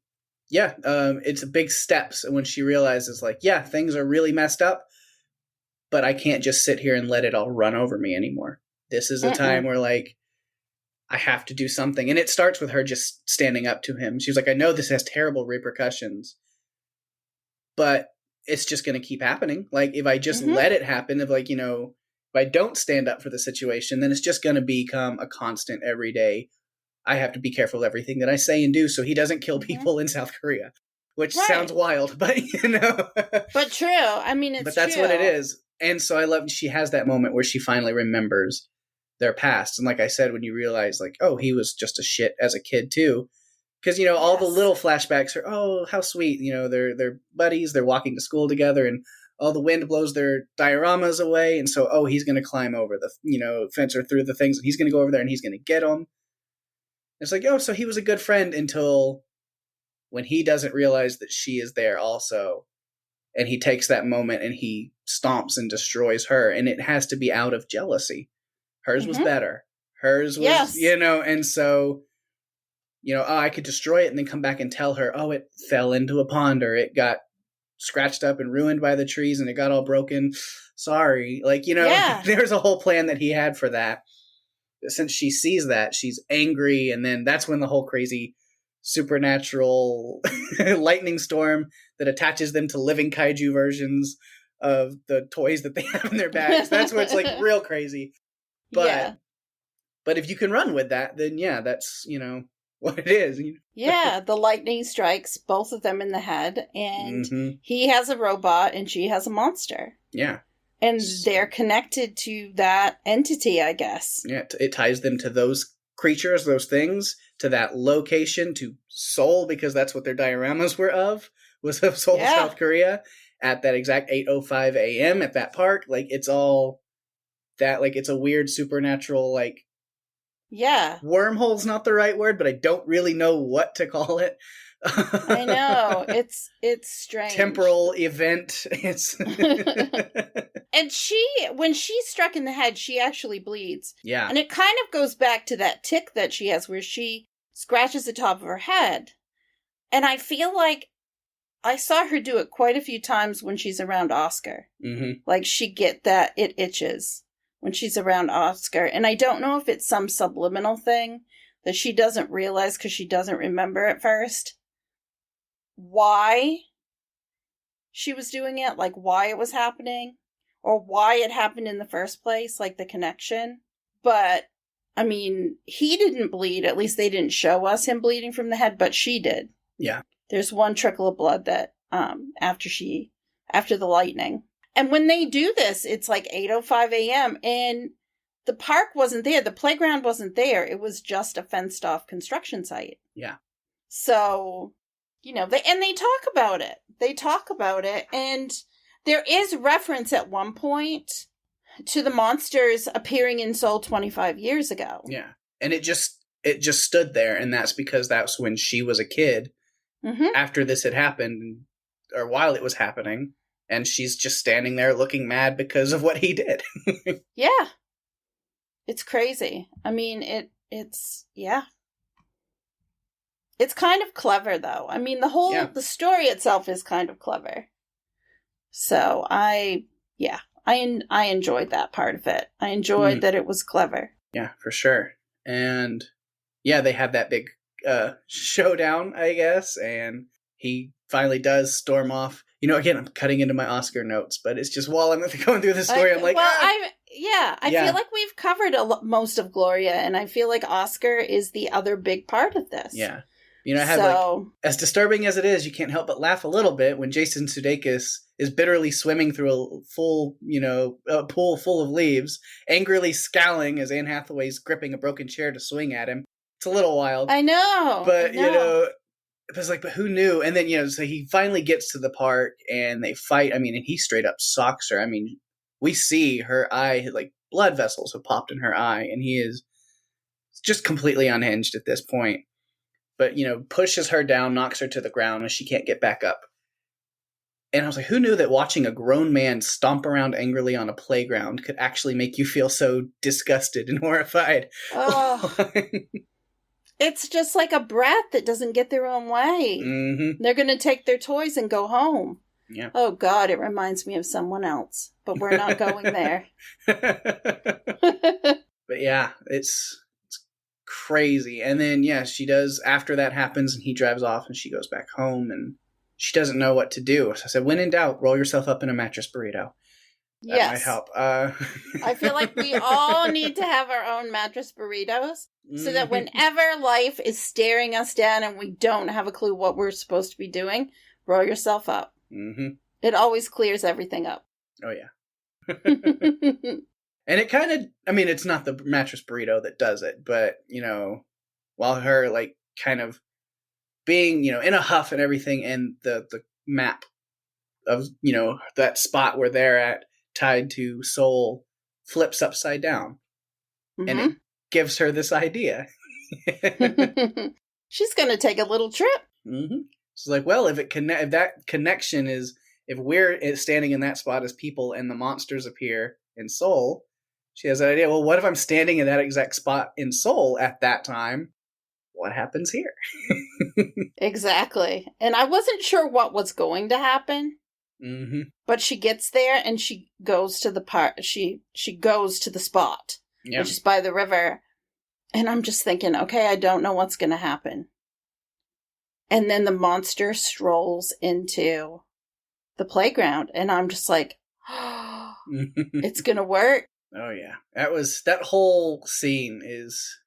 it's a big steps when she realizes, like, yeah, things are really messed up, but I can't just sit here and let it all run over me anymore. This is a time where, like, I have to do something. And it starts with her just standing up to him. She's like, I know this has terrible repercussions, but it's just going to keep happening. Like, if I just let it happen, if I don't stand up for the situation, then it's just going to become a constant every day. I have to be careful of everything that I say and do so he doesn't kill people in South Korea, which sounds wild, but But true. I mean, it's but that's true. what it is. And so I love she has that moment where she finally remembers their past. And like I said, when you realize, like, oh, he was just a shit as a kid too. Because, all the little flashbacks are, oh, how sweet. They're buddies. They're walking to school together and all the wind blows their dioramas away. And so, oh, he's going to climb over the, fence or through the things. And he's going to go over there and he's going to get them. It's like, oh, so he was a good friend until when he doesn't realize that she is there also. And he takes that moment and he stomps and destroys her. And it has to be out of jealousy. Hers was better. Hers was, and so, I could destroy it and then come back and tell her, oh, it fell into a pond or it got scratched up and ruined by the trees and it got all broken. Sorry. Like, there's a whole plan that he had for that. Since she sees that, she's angry. And then that's when the whole crazy supernatural lightning storm that attaches them to living kaiju versions of the toys that they have in their bags. That's where it's like real crazy. But if you can run with that, then that's, what it is. Yeah, the lightning strikes both of them in the head, and he has a robot and she has a monster. Yeah. And they're connected to that entity, I guess. Yeah, it ties them to those creatures, those things, to that location, to Seoul, because that's what their dioramas were was of Seoul, South Korea, at that exact 8:05 a.m. at that park. Like, it's all that, like, it's a weird supernatural, like, wormhole's not the right word, but I don't really know what to call it. I know. It's strange. Temporal event. It's And when she's struck in the head, she actually bleeds. Yeah. And it kind of goes back to that tic that she has where she scratches the top of her head. And I feel like I saw her do it quite a few times when she's around Oscar. Like, it itches when she's around Oscar. And I don't know if it's some subliminal thing that she doesn't realize because she doesn't remember at first why she was doing it, like why it was happening, or why it happened in the first place, like the connection. But, I mean, he didn't bleed. At least they didn't show us him bleeding from the head, but she did. Yeah. There's one trickle of blood that, after the lightning. And when they do this, it's like 8:05 a.m. and the park wasn't there. The playground wasn't there. It was just a fenced off construction site. Yeah. So, they talk about it. They talk about it. And there is reference at one point to the monsters appearing in Seoul 25 years ago. Yeah. And it just stood there. And that's because that's when she was a kid after this had happened, or while it was happening. And she's just standing there looking mad because of what he did. Yeah. It's crazy. I mean, it's It's kind of clever, though. I mean, the story itself is kind of clever. So I enjoyed that part of it. I enjoyed that it was clever. Yeah, for sure. And they have that big showdown, I guess, and he finally does storm off. Again, I'm cutting into my Oscar notes, but it's just while I'm going through the story, I'm like, I feel like we've covered most of Gloria, and I feel like Oscar is the other big part of this. Yeah. I have as disturbing as it is, you can't help but laugh a little bit when Jason Sudeikis is bitterly swimming through a full, a pool full of leaves, angrily scowling as Anne Hathaway's gripping a broken chair to swing at him. It's a little wild. I know. But, it was like, but who knew? And then, so he finally gets to the park and they fight. I mean, and he straight up socks her. I mean, we see her eye, like blood vessels have popped in her eye, and he is just completely unhinged at this point. but, pushes her down, knocks her to the ground, and she can't get back up. And I was like, who knew that watching a grown man stomp around angrily on a playground could actually make you feel so disgusted and horrified? Oh, it's just like a brat that doesn't get their own way. Mm-hmm. They're going to take their toys and go home. Yeah. Oh, God, it reminds me of someone else. But we're not going there. But yeah, it's crazy. And then, she does, after that happens and he drives off and she goes back home and she doesn't know what to do. So I said, when in doubt, roll yourself up in a mattress burrito. That might help. I feel like we all need to have our own mattress burritos so that whenever life is staring us down and we don't have a clue what we're supposed to be doing, roll yourself up. Mm-hmm. It always clears everything up. Oh, yeah. And it kind of, it's not the mattress burrito that does it, but, while her, like, kind of being, in a huff and everything, and the map of, that spot where they're at, tied to Seoul, flips upside down. Mm-hmm. And it gives her this idea. She's going to take a little trip. Mm-hmm. She's like, well, if that connection is, if we're standing in that spot as people and the monsters appear in Seoul, she has an idea, well, what if I'm standing in that exact spot in Seoul at that time? What happens here? Exactly. And I wasn't sure what was going to happen. Mm-hmm. But she gets there and she goes to the she goes to the spot, which is by the river. And I'm just thinking, okay, I don't know what's going to happen. And then the monster strolls into the playground, and I'm just like, oh, it's going to work. Oh yeah, that whole scene is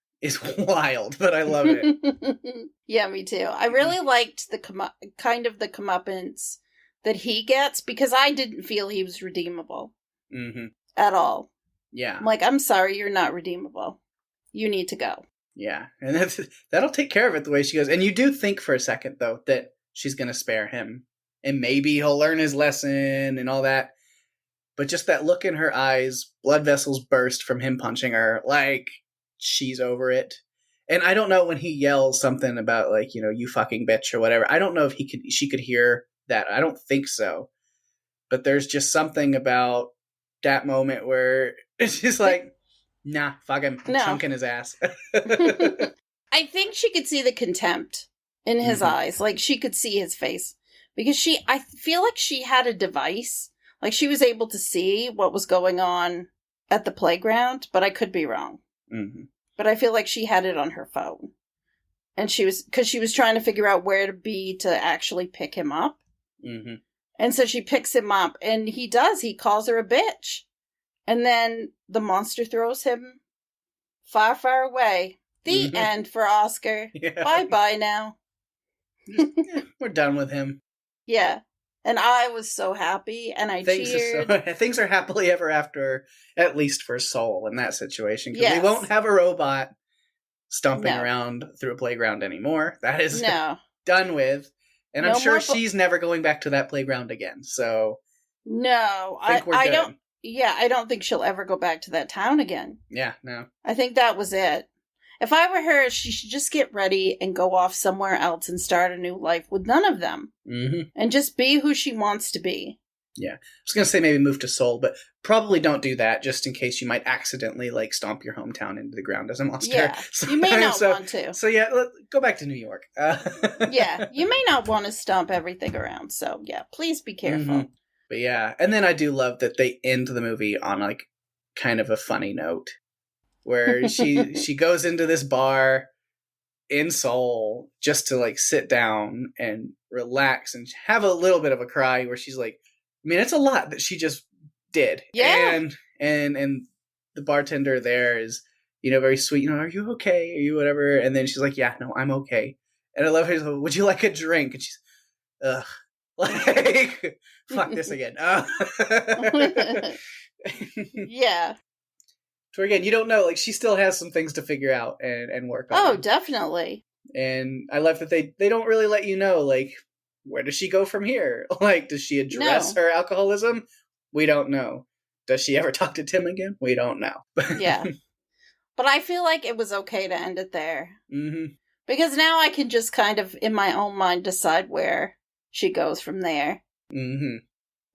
wild, but I love it. Yeah, me too. I really liked the comeuppance that he gets, because I didn't feel he was redeemable at all. Yeah. I'm like, I'm sorry, you're not redeemable. You need to go. Yeah, and that'll take care of it the way she goes. And you do think for a second, though, that she's going to spare him. And maybe he'll learn his lesson and all that. But just that look in her eyes, blood vessels burst from him punching her, like, she's over it. And I don't know when he yells something about, like, you fucking bitch or whatever. I don't know if she could hear that. I don't think so. But there's just something about that moment where it's just like, nah, fuck him. I'm chunking his ass. I think she could see the contempt in his eyes. Like, she could see his face. Because I feel like she had a device. Like, she was able to see what was going on at the playground, but I could be wrong. Mm-hmm. But I feel like she had it on her phone. And she was trying to figure out where to be to actually pick him up. Mm-hmm. And so she picks him up, and he calls her a bitch. And then the monster throws him far, far away. The end for Oscar. Yeah. Bye-bye now. We're done with him. Yeah. And I was so happy, and I cheered. Things are happily ever after, at least for Soul in that situation. Because we won't have a robot stomping around through a playground anymore. That is done with. And I'm sure she's never going back to that playground again. So no, I don't. Yeah, I don't think she'll ever go back to that town again. Yeah, no. I think that was it. If I were her, she should just get ready and go off somewhere else and start a new life with none of them. Mm-hmm. And just be who she wants to be. Yeah. I was going to say maybe move to Seoul, but probably don't do that just in case you might accidentally, like, stomp your hometown into the ground as a monster. Yeah, you may not want to. So, yeah, go back to New York. Yeah, you may not want to stomp everything around. So, yeah, please be careful. Mm-hmm. But, yeah, and then I do love that they end the movie on, like, kind of a funny note. Where she goes into this bar in Seoul just to, like, sit down and relax and have a little bit of a cry where she's like, I mean, it's a lot that she just did. Yeah. And the bartender there is, very sweet. Are you okay? Are you whatever? And then she's like, yeah, no, I'm okay. And I love her. Like, would you like a drink? And she's, ugh. Like, fuck this again. Yeah. So again, you don't know, like, she still has some things to figure out and work on. Oh, definitely. And I love that they don't really let you know, like, where does she go from here? Like, does she address her alcoholism? We don't know. Does she ever talk to Tim again? We don't know. Yeah. But I feel like it was okay to end it there. Mm-hmm. Because now I can just kind of, in my own mind, decide where she goes from there. Mm-hmm.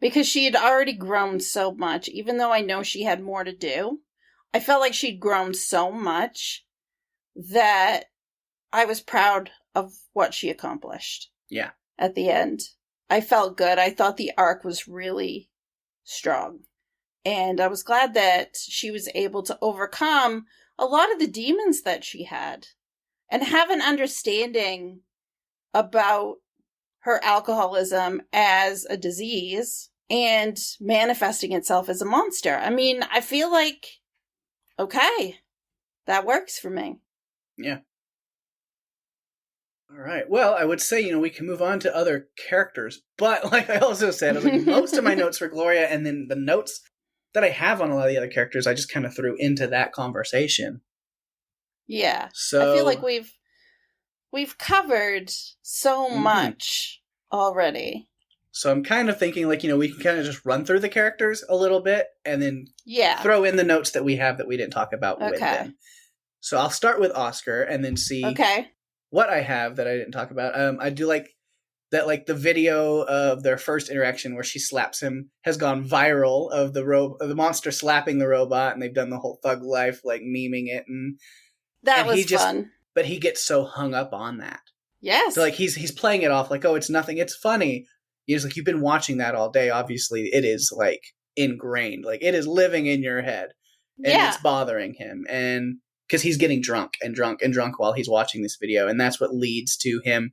Because she had already grown so much, even though I know she had more to do. I felt like she'd grown so much that I was proud of what she accomplished. Yeah. At the end. I felt good. I thought the arc was really strong. And I was glad that she was able to overcome a lot of the demons that she had and have an understanding about her alcoholism as a disease and manifesting itself as a monster. I mean, I feel like, okay, that works for me. Yeah. All right. Well, I would say, we can move on to other characters. But like I also said, I was like, most of my notes were Gloria, and then the notes that I have on a lot of the other characters, I just kind of threw into that conversation. Yeah. So I feel like we've covered so much already. So I'm kind of thinking like, we can kind of just run through the characters a little bit and then throw in the notes that we have that we didn't talk about with them. So I'll start with Oscar and then see what I have that I didn't talk about. I do like that, like the video of their first interaction where she slaps him has gone viral of the monster slapping the robot, and they've done the whole Thug Life like memeing it, and that was fun. But he gets so hung up on that. Yes. So like he's playing it off like, oh, it's nothing, it's funny. He's like, you've been watching that all day. Obviously, it is like ingrained, like it is living in your head, and it's bothering him, and because he's getting drunk while he's watching this video, and that's what leads to him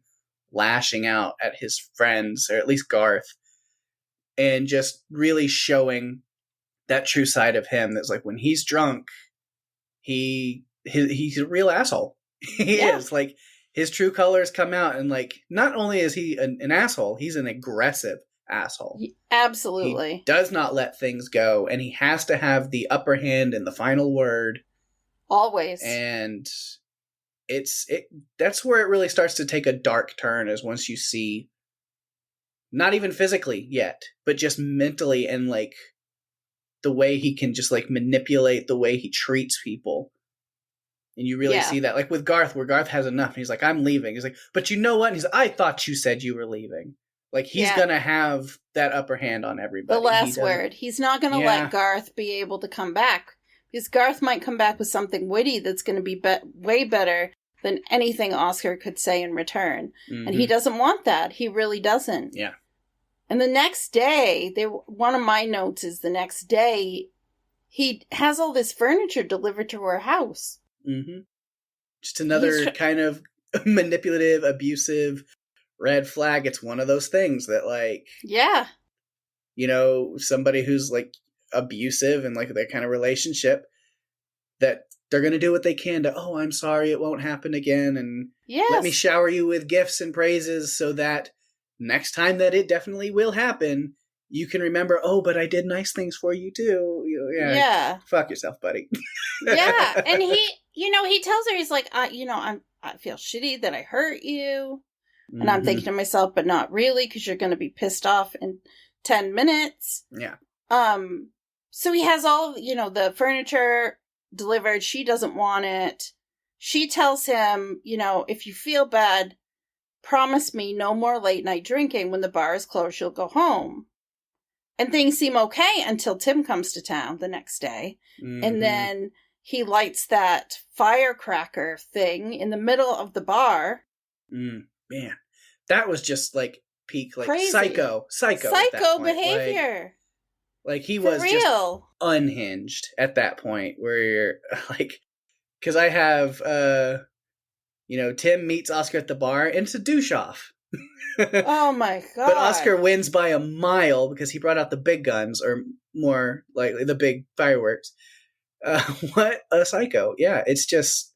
lashing out at his friends, or at least Garth, and just really showing that true side of him. That's like when he's drunk, he's a real asshole. He is like his true colors come out, and like not only is he an asshole, he's an aggressive asshole. Absolutely. He does not let things go, and he has to have the upper hand and the final word. Always. And that's where it really starts to take a dark turn, is once you see, not even physically yet, but just mentally, and like the way he can just like manipulate the way he treats people. And you really see that, like with Garth, where Garth has enough, and he's like, I'm leaving. He's like, but you know what? And he's like, I thought you said you were leaving. Like, he's gonna have that upper hand on everybody. The last word. He's not gonna let Garth be able to come back. Because Garth might come back with something witty that's going to be way better than anything Oscar could say in return. And he doesn't want that. He really doesn't. Yeah. And the next day, one of my notes is the next day, he has all this furniture delivered to her house. Mm-hmm. Just another kind of manipulative, abusive red flag. It's one of those things that, like... Yeah. Somebody who's, like, abusive and like that kind of relationship, that they're going to do what they can to, oh, I'm sorry, it won't happen again, and let me shower you with gifts and praises so that next time that it definitely will happen, you can remember, oh, but I did nice things for you too. Fuck yourself, buddy. Yeah. And he tells her, he's like, I feel shitty that I hurt you, and I'm thinking to myself, but not really, because you're going to be pissed off in 10 minutes. Yeah. So he has all, the furniture delivered. She doesn't want it. She tells him, if you feel bad, promise me no more late night drinking. When the bar is closed, you'll go home. And things seem okay until Tim comes to town the next day. Mm-hmm. And then he lights that firecracker thing in the middle of the bar. Man, that was just like peak, like crazy. Psycho behavior. Like he was just unhinged at that point, where you're like, because I have, Tim meets Oscar at the bar, and it's a douche off. Oh my god! But Oscar wins by a mile because he brought out the big guns, or more likely the big fireworks. What a psycho! Yeah, it's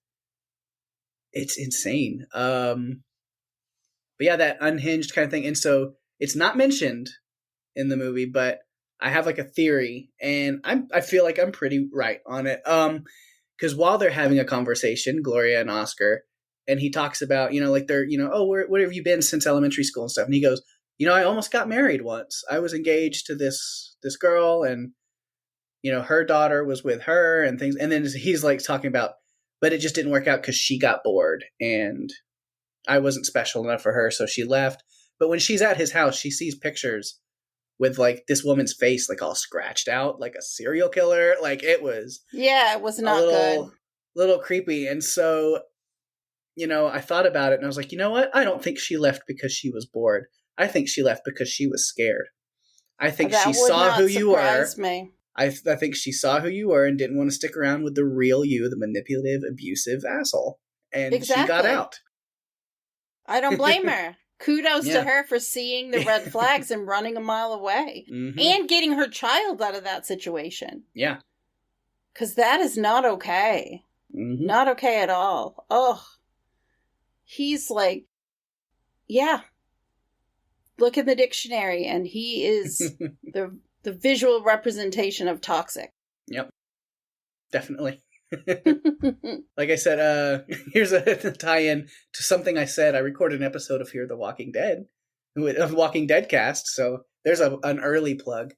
insane. But yeah, that unhinged kind of thing, and so it's not mentioned in the movie, but I have like a theory, and I feel like I'm pretty right on it. Because while they're having a conversation, Gloria and Oscar, and he talks about, like they're, oh, where have you been since elementary school and stuff? And he goes, I almost got married once. I was engaged to this girl, and her daughter was with her and things. And then he's like talking about, but it just didn't work out because she got bored, and I wasn't special enough for her, so she left. But when she's at his house, she sees pictures with like this woman's face like all scratched out, like a serial killer. Like it was it was not good. Little creepy. And so, I thought about it and I was like, you know what? I don't think she left because she was bored. I think she left because she was scared. I think she saw who you were. Me. I think she saw who you were and didn't want to stick around with the real you, the manipulative, abusive asshole. And she got out. I don't blame her. Kudos to her for seeing the red flags and running a mile away. Mm-hmm. And getting her child out of that situation. Yeah. Because that is not okay. Mm-hmm. Not okay at all. Oh. He's like, look in the dictionary and he is the visual representation of toxic. Yep. Definitely. Like I said, here's a tie-in to something I said. I recorded an episode of Fear the Walking Dead, of Walking Dead cast, so there's an early plug.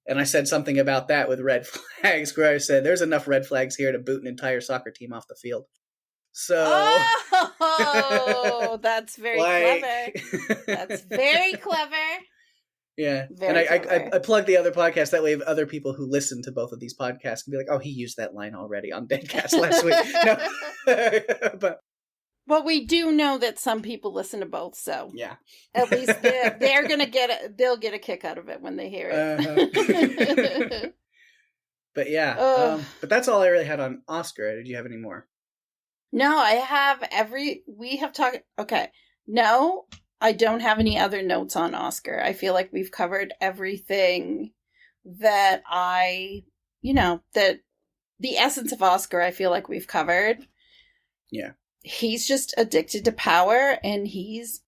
And I said something about that with red flags, where I said there's enough red flags here to boot an entire soccer team off the field. So that's very clever. That's very clever. Yeah. Very and I plug the other podcast. That way if other people who listen to both of these podcasts can be like, oh, he used that line already on Deadcast last week. No. But we do know that some people listen to both, so yeah. At least they're gonna they'll get a kick out of it when they hear it. But yeah. But that's all I really had on Oscar. Did you have any more? No, I have we have talked. Okay. No, I don't have any other notes on Oscar. I feel like we've covered everything that that the essence of Oscar, I feel like we've covered. Yeah. He's just addicted to power and he's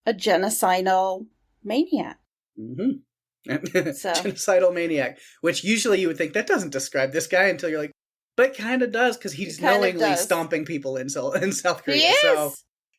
a genocidal maniac. Mm-hmm. Genocidal maniac, which usually you would think that doesn't describe this guy until you're like, but kind of does, because he's knowingly stomping people in South Korea. He is. So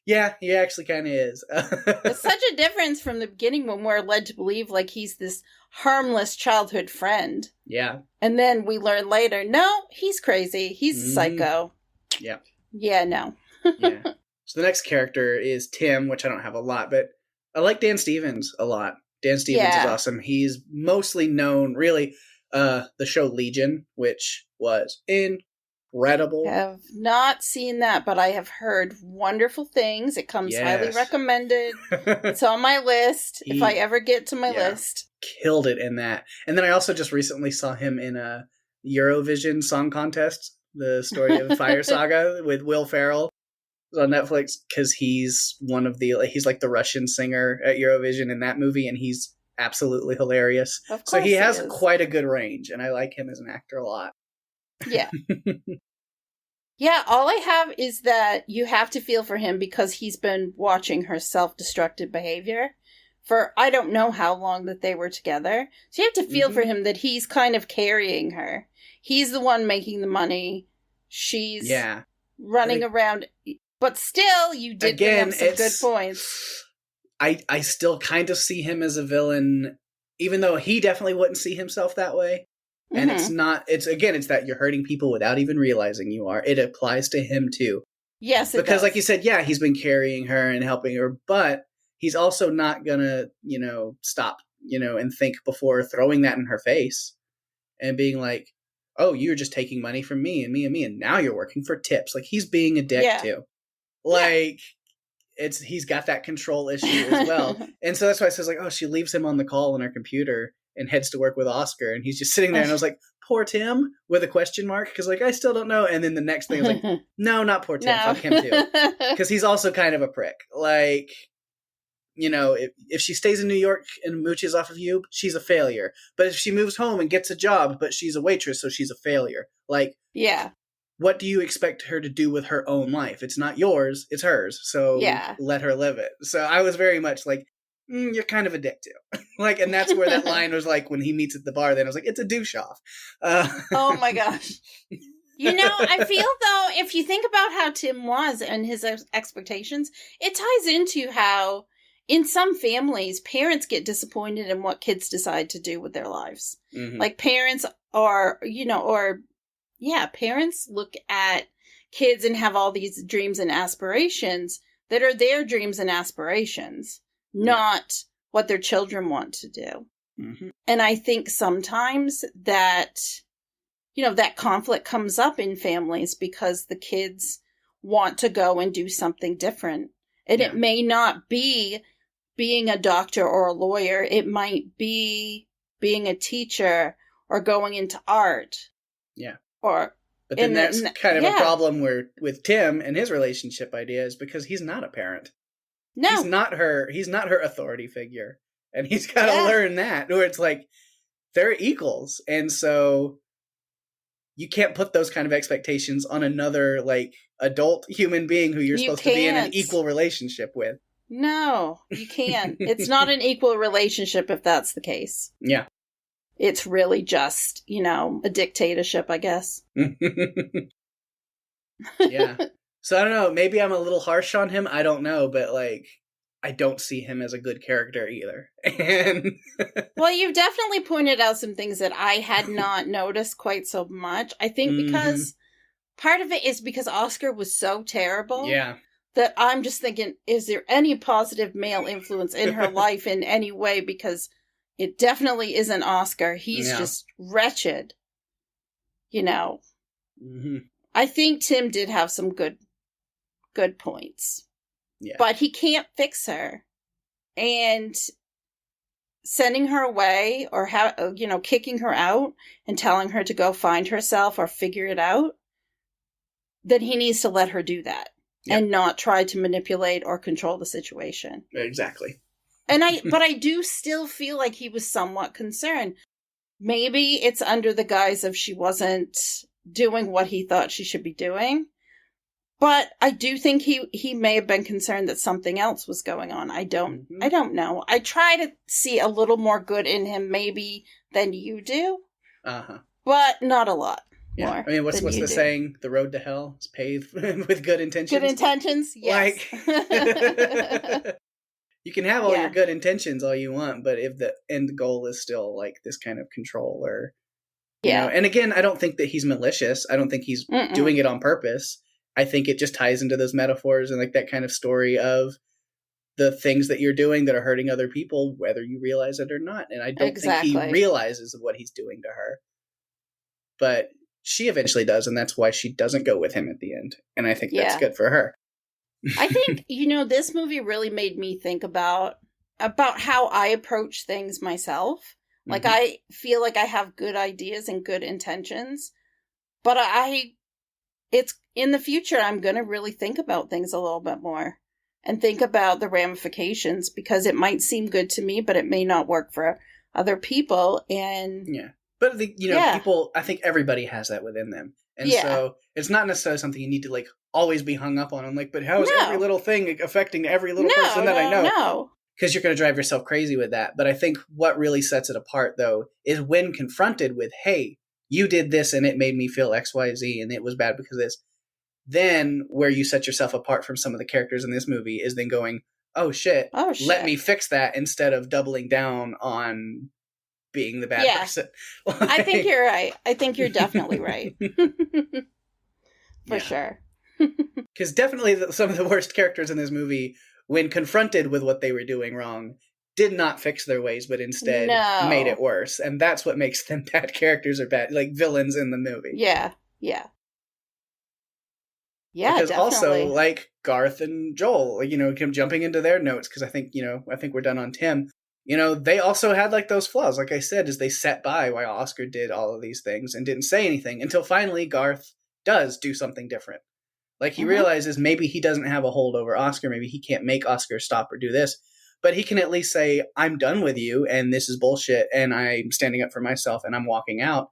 yeah, he actually kind of is. It's such a difference from the beginning when we're led to believe like he's this harmless childhood friend. Yeah. And then we learn later, no, he's crazy. He's a psycho. Yeah. Yeah, no. Yeah. So the next character is Tim, which I don't have a lot, but I like Dan Stevens a lot. Dan Stevens is awesome. He's mostly known, really, the show Legion, which was incredible. I have not seen that, but I have heard wonderful things. It comes highly recommended. It's on my list if I ever get to my list. Killed it in that. And then I also just recently saw him in a Eurovision Song Contest, the story of Fire Saga with Will Ferrell. It was on Netflix because he's he's like the Russian singer at Eurovision in that movie, and he's absolutely hilarious. Of course so he has quite a good range, and I like him as an actor a lot. Yeah. Yeah, all I have is that you have to feel for him because he's been watching her self-destructive behavior for I don't know how long that they were together. So you have to feel for him that he's kind of carrying her. He's the one making the money. She's running around. But still, you did bring up some good points. I still kind of see him as a villain, even though he definitely wouldn't see himself that way. And it's that you're hurting people without even realizing you are. It applies to him too. Yes, it because does. Like you said, he's been carrying her and helping her, but he's also not gonna, stop, and think before throwing that in her face and being like, oh, you're just taking money from me and me and me, and now you're working for tips. Like, he's being a dick too. Like, he's got that control issue as well. And so that's why it says, like, oh, she leaves him on the call on her computer and heads to work with Oscar, and he's just sitting there, and I was like, poor Tim, with a question mark, because, like, I still don't know. And then the next thing I was like, no, not poor Tim, fuck him too. Because he's also kind of a prick. Like, if she stays in New York and mooches off of you, she's a failure. But if she moves home and gets a job, but she's a waitress, so she's a failure. Like, what do you expect her to do with her own life? It's not yours, it's hers. So let her live it. So I was very much like, you're kind of a dick too. Like, and that's where that line was like when he meets at the bar, then I was like, it's a douche off. Oh my gosh. I feel though, if you think about how Tim was and his expectations, it ties into how in some families, parents get disappointed in what kids decide to do with their lives. Like parents are, parents look at kids and have all these dreams and aspirations, that are their dreams and aspirations, not what their children want to do. Mm-hmm. And I think sometimes that, that conflict comes up in families because the kids want to go and do something different. And it may not be being a doctor or a lawyer. It might be being a teacher or going into art. Yeah. But then that's kind of a problem with Tim and his relationship idea is because he's not a parent. No. He's not her authority figure. And he's got to learn that, where it's like, they're equals. And so you can't put those kind of expectations on another, like, adult human being who you're supposed to be in an equal relationship with. No, you can't. It's not an equal relationship if that's the case. Yeah. It's really just, a dictatorship, I guess. Yeah. So I don't know, maybe I'm a little harsh on him, I don't know, but like, I don't see him as a good character either. And well, you've definitely pointed out some things that I had not noticed quite so much. I think because part of it is because Oscar was so terrible. Yeah. That I'm just thinking, is there any positive male influence in her life in any way? Because it definitely isn't Oscar. He's just wretched. Mm-hmm. I think Tim did have some good points. Yeah. But he can't fix her. And sending her away or kicking her out and telling her to go find herself or figure it out, then he needs to let her do that. Yep. And not try to manipulate or control the situation. Exactly. But I do still feel like he was somewhat concerned. Maybe it's under the guise of she wasn't doing what he thought she should be doing. But I do think he may have been concerned that something else was going on. I don't know. I try to see a little more good in him maybe than you do. Uh-huh. But not a lot. Yeah, I mean, what's the saying? The road to hell is paved with good intentions. Good intentions, yes. Like, you can have all your good intentions all you want, but if the end goal is still like this kind of control or, you know, and again, I don't think that he's malicious. I don't think he's doing it on purpose. I think it just ties into those metaphors and like that kind of story of the things that you're doing that are hurting other people, whether you realize it or not. And I don't think he realizes what he's doing to her, but she eventually does, and that's why she doesn't go with him at the end. And I think that's good for her. I think, this movie really made me think about how I approach things myself. Like, I feel like I have good ideas and good intentions, but it's in the future, I'm going to really think about things a little bit more and think about the ramifications, because it might seem good to me, but it may not work for other people. And but people, I think everybody has that within them. And so it's not necessarily something you need to like always be hung up on. I'm like, but how is every little thing affecting every little person that I know? No. Because you're going to drive yourself crazy with that. But I think what really sets it apart, though, is when confronted with, hey, you did this and it made me feel X, Y, Z, and it was bad because of this. Then where you set yourself apart from some of the characters in this movie is then going, oh shit, let me fix that, instead of doubling down on being the bad person. Like, I think you're right. I think you're definitely right. For sure. Because definitely some of the worst characters in this movie, when confronted with what they were doing wrong, did not fix their ways, but instead made it worse. And that's what makes them bad characters or bad, like villains in the movie. Yeah. Because definitely. also, like Garth and Joel, like, jumping into their notes, because I think we're done on Tim. They also had like those flaws. Like I said, is they sat by while Oscar did all of these things and didn't say anything until finally Garth does do something different. Like he realizes maybe he doesn't have a hold over Oscar. Maybe he can't make Oscar stop or do this, but he can at least say, I'm done with you and this is bullshit and I'm standing up for myself and I'm walking out.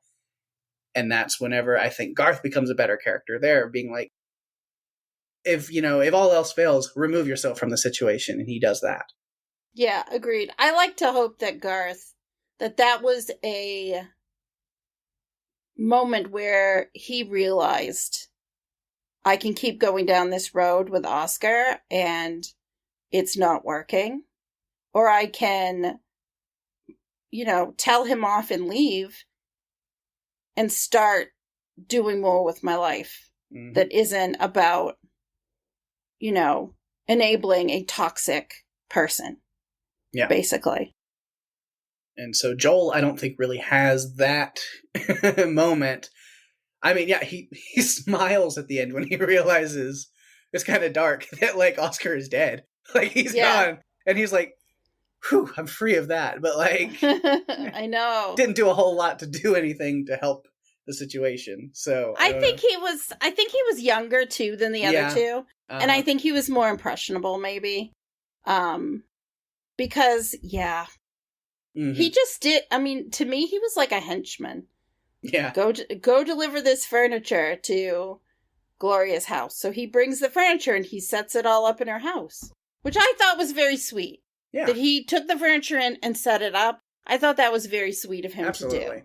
And that's whenever I think Garth becomes a better character there, being like, if all else fails, remove yourself from the situation. And he does that. Yeah, agreed. I like to hope that Garth, that was a moment where he realized, I can keep going down this road with Oscar and it's not working. Or I can, tell him off and leave and start doing more with my life that isn't about, enabling a toxic person. Yeah. Basically. And so Joel, I don't think really has that moment. I mean, yeah, he smiles at the end when he realizes it's kind of dark that, like, Oscar is dead. Like, he's gone. And he's like, whew, I'm free of that. But, like, I know. Didn't do a whole lot to do anything to help the situation. So I think he was younger too than the other two. And I think he was more impressionable maybe. Because he just did, I mean, to me he was like a henchman. Yeah. Go deliver this furniture to Gloria's house. So he brings the furniture and he sets it all up in her house, which I thought was very sweet. Yeah. That he took the furniture in and set it up. I thought that was very sweet of him to do.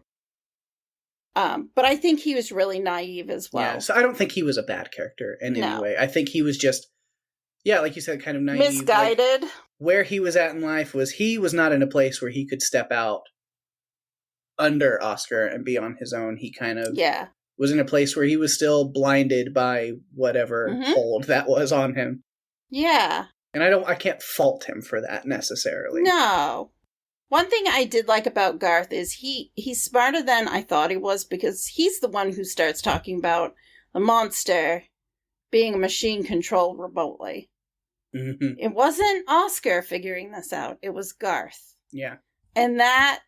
But I think he was really naive as well. Yeah, so I don't think he was a bad character in any way. I think he was just, like you said, kind of naive. Misguided. Like, where he was at in life was he was not in a place where he could step out under Oscar and be on his own. He kind of was in a place where he was still blinded by whatever hold that was on him. Yeah. And I can't fault him for that necessarily. No. One thing I did like about Garth is he's smarter than I thought he was, because he's the one who starts talking about the monster being a machine controlled remotely. Mm-hmm. It wasn't Oscar figuring this out. It was Garth. Yeah. And that,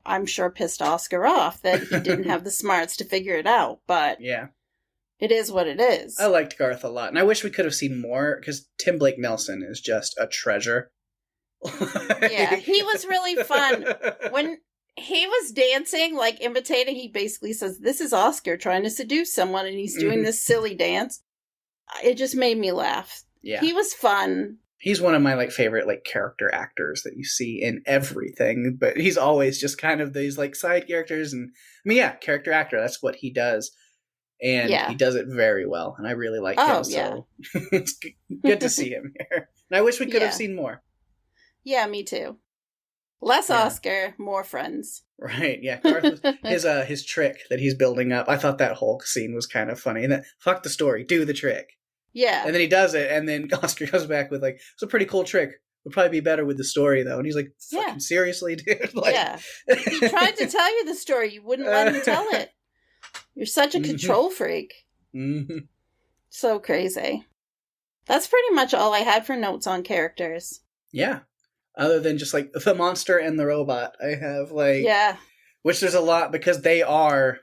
I'm sure pissed Oscar off that he didn't have the smarts to figure it out. But it is what it is. I liked Garth a lot. And I wish we could have seen more, because Tim Blake Nelson is just a treasure. Yeah, he was really fun. When he was dancing, like imitating, he basically says, this is Oscar trying to seduce someone, and he's doing this silly dance. It just made me laugh. Yeah. He was fun. He's one of my favorite character actors that you see in everything, but he's always just kind of these side characters. And I mean, character actor, that's what he does. And he does it very well. And I really like him. So it's good to see him here. And I wish we could have seen more. Yeah, me too. Less Oscar, more friends. Right, yeah. Garth, his trick that he's building up, I thought that whole scene was kind of funny. And then, fuck the story, do the trick. Yeah. And then he does it, and then Oscar comes back with it's a pretty cool trick. Would probably be better with the story, though. And he's like, fucking seriously, dude? He tried to tell you the story. You wouldn't let him tell it. You're such a control freak. Mm-hmm. So crazy. That's pretty much all I had for notes on characters. Yeah. Other than just the monster and the robot, I have which there's a lot, because they are,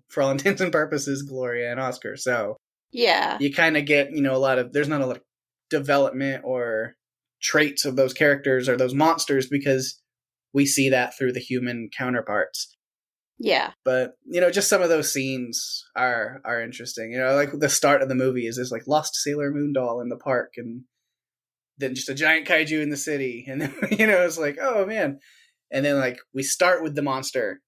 for all intents and purposes, Gloria and Oscar. So you kind of get, there's not a lot of development or traits of those characters or those monsters, because we see that through the human counterparts. Yeah. But, just some of those scenes are interesting. The start of the movie is this lost Sailor Moon doll in the park, and then just a giant kaiju in the city. And then, it's oh man. And then we start with the monster,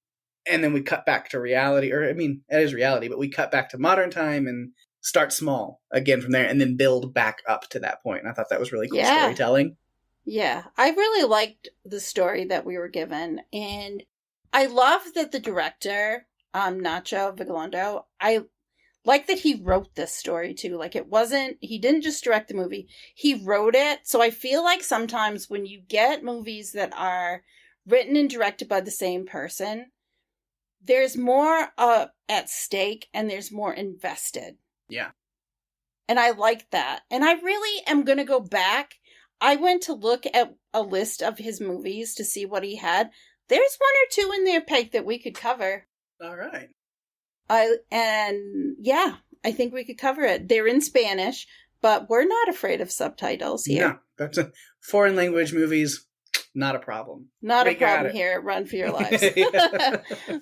and then we cut back to reality, or I mean, it is reality, but we cut back to modern time and start small again from there, and then build back up to that point. And I thought that was really cool storytelling. Yeah. I really liked the story that we were given. And I love that the director, Nacho Vigalondo, I like that he wrote this story too. He didn't just direct the movie, he wrote it. So I feel like sometimes when you get movies that are written and directed by the same person, there's more at stake and there's more invested. Yeah. And I like that. And I really am going to go back. I went to look at a list of his movies to see what he had. There's one or two in there, Pake, that we could cover. All right. I think we could cover it. They're in Spanish, but we're not afraid of subtitles here. No, that's foreign language movies, not a problem. Not a problem here at Run for Your Lives.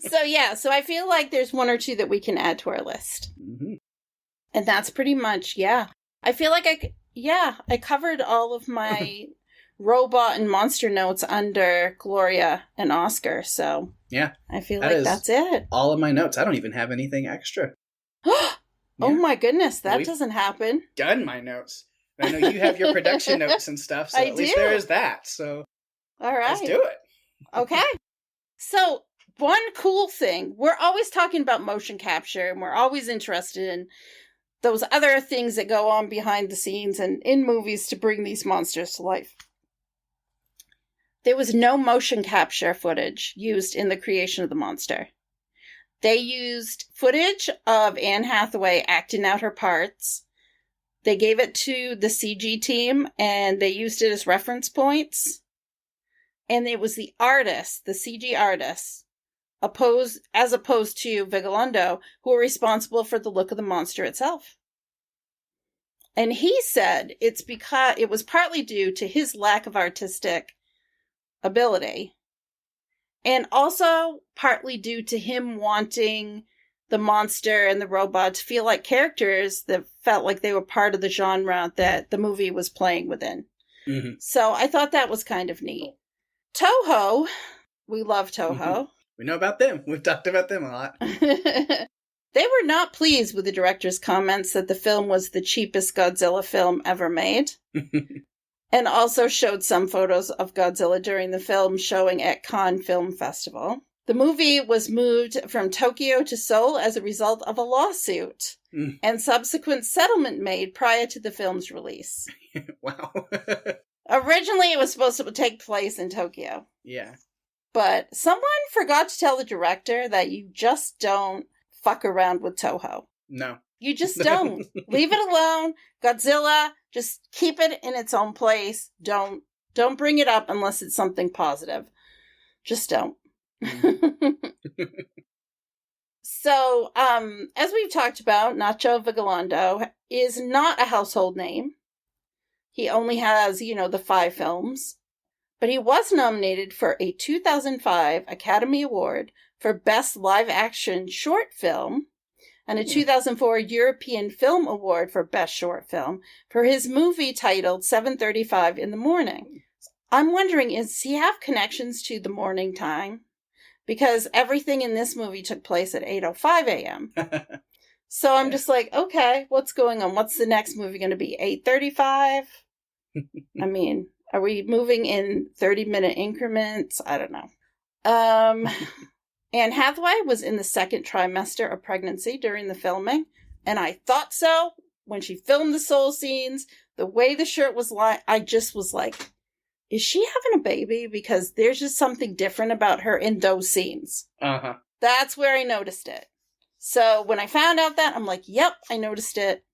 So I feel like there's one or two that we can add to our list. Mm-hmm. And that's pretty much, I feel like I covered all of my robot and monster notes under Gloria and Oscar, so I feel that's it. All of my notes. I don't even have anything extra. Oh my goodness, that doesn't happen. Done my notes. I know you have your production notes and stuff, so at least there is that. So all right, let's do it. Okay. So one cool thing, we're always talking about motion capture, and we're always interested in those other things that go on behind the scenes and in movies to bring these monsters to life. There was no motion capture footage used in the creation of the monster. They used footage of Anne Hathaway acting out her parts. They gave it to the CG team, and they used it as reference points. And it was the artists, the CG artists, as opposed to Vigalondo, who were responsible for the look of the monster itself. And he said it was partly due to his lack of artistic ability, and also partly due to him wanting the monster and the robot to feel like characters that felt like they were part of the genre that the movie was playing within. Mm-hmm. So I thought that was kind of neat. Toho, we love Toho. Mm-hmm. We know about them. We've talked about them a lot. They were not pleased with the director's comments that the film was the cheapest Godzilla film ever made. And also showed some photos of Godzilla during the film showing at Cannes Film Festival. The movie was moved from Tokyo to Seoul as a result of a lawsuit and subsequent settlement made prior to the film's release. Wow. Originally, it was supposed to take place in Tokyo. Yeah. But someone forgot to tell the director that you just don't fuck around with Toho. No. You just don't. Leave it alone. Godzilla, just keep it in its own place. Don't bring it up unless it's something positive. Just don't. So, as we've talked about, Nacho Vigalondo is not a household name. He only has, the 5 films. But he was nominated for a 2005 Academy Award for Best Live Action Short Film and a 2004 European Film Award for Best Short Film for his movie titled 7:35 in the Morning. I'm wondering, does he have connections to the morning time? Because everything in this movie took place at 8:05 a.m. So I'm just like, okay, what's going on? What's the next movie going to be? 8:35? I mean, are we moving in 30-minute increments? I don't know. Anne Hathaway was in the second trimester of pregnancy during the filming, and I thought so when she filmed the soul scenes. The way the shirt was I just was like, is she having a baby? Because there's just something different about her in those scenes. Uh-huh. That's where I noticed it. So when I found out that, I'm like, yep, I noticed it.